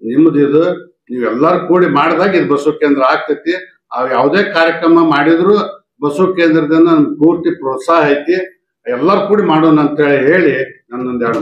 ನಿಮ್ಮದು ಇದು ನೀವೆಲ್ಲರೂ ಕೂಡಿ ಮಾಡಿದಾಗ ಇದು ಬಸವ ಕೇಂದ್ರ ಆಗ್ತೈತಿ. ಯಾವುದೇ ಕಾರ್ಯಕ್ರಮ ಮಾಡಿದ್ರು ಬಸವ ಕೇಂದ್ರದಿಂದ ಪೂರ್ತಿ ಪ್ರೋತ್ಸಾಹ ಐತಿ. ಎಲ್ಲರೂ ಕೂಡಿ ಮಾಡೋಣ ಅಂತೇಳಿ ಹೇಳಿ ನನ್ನೊಂದು ಎರಡು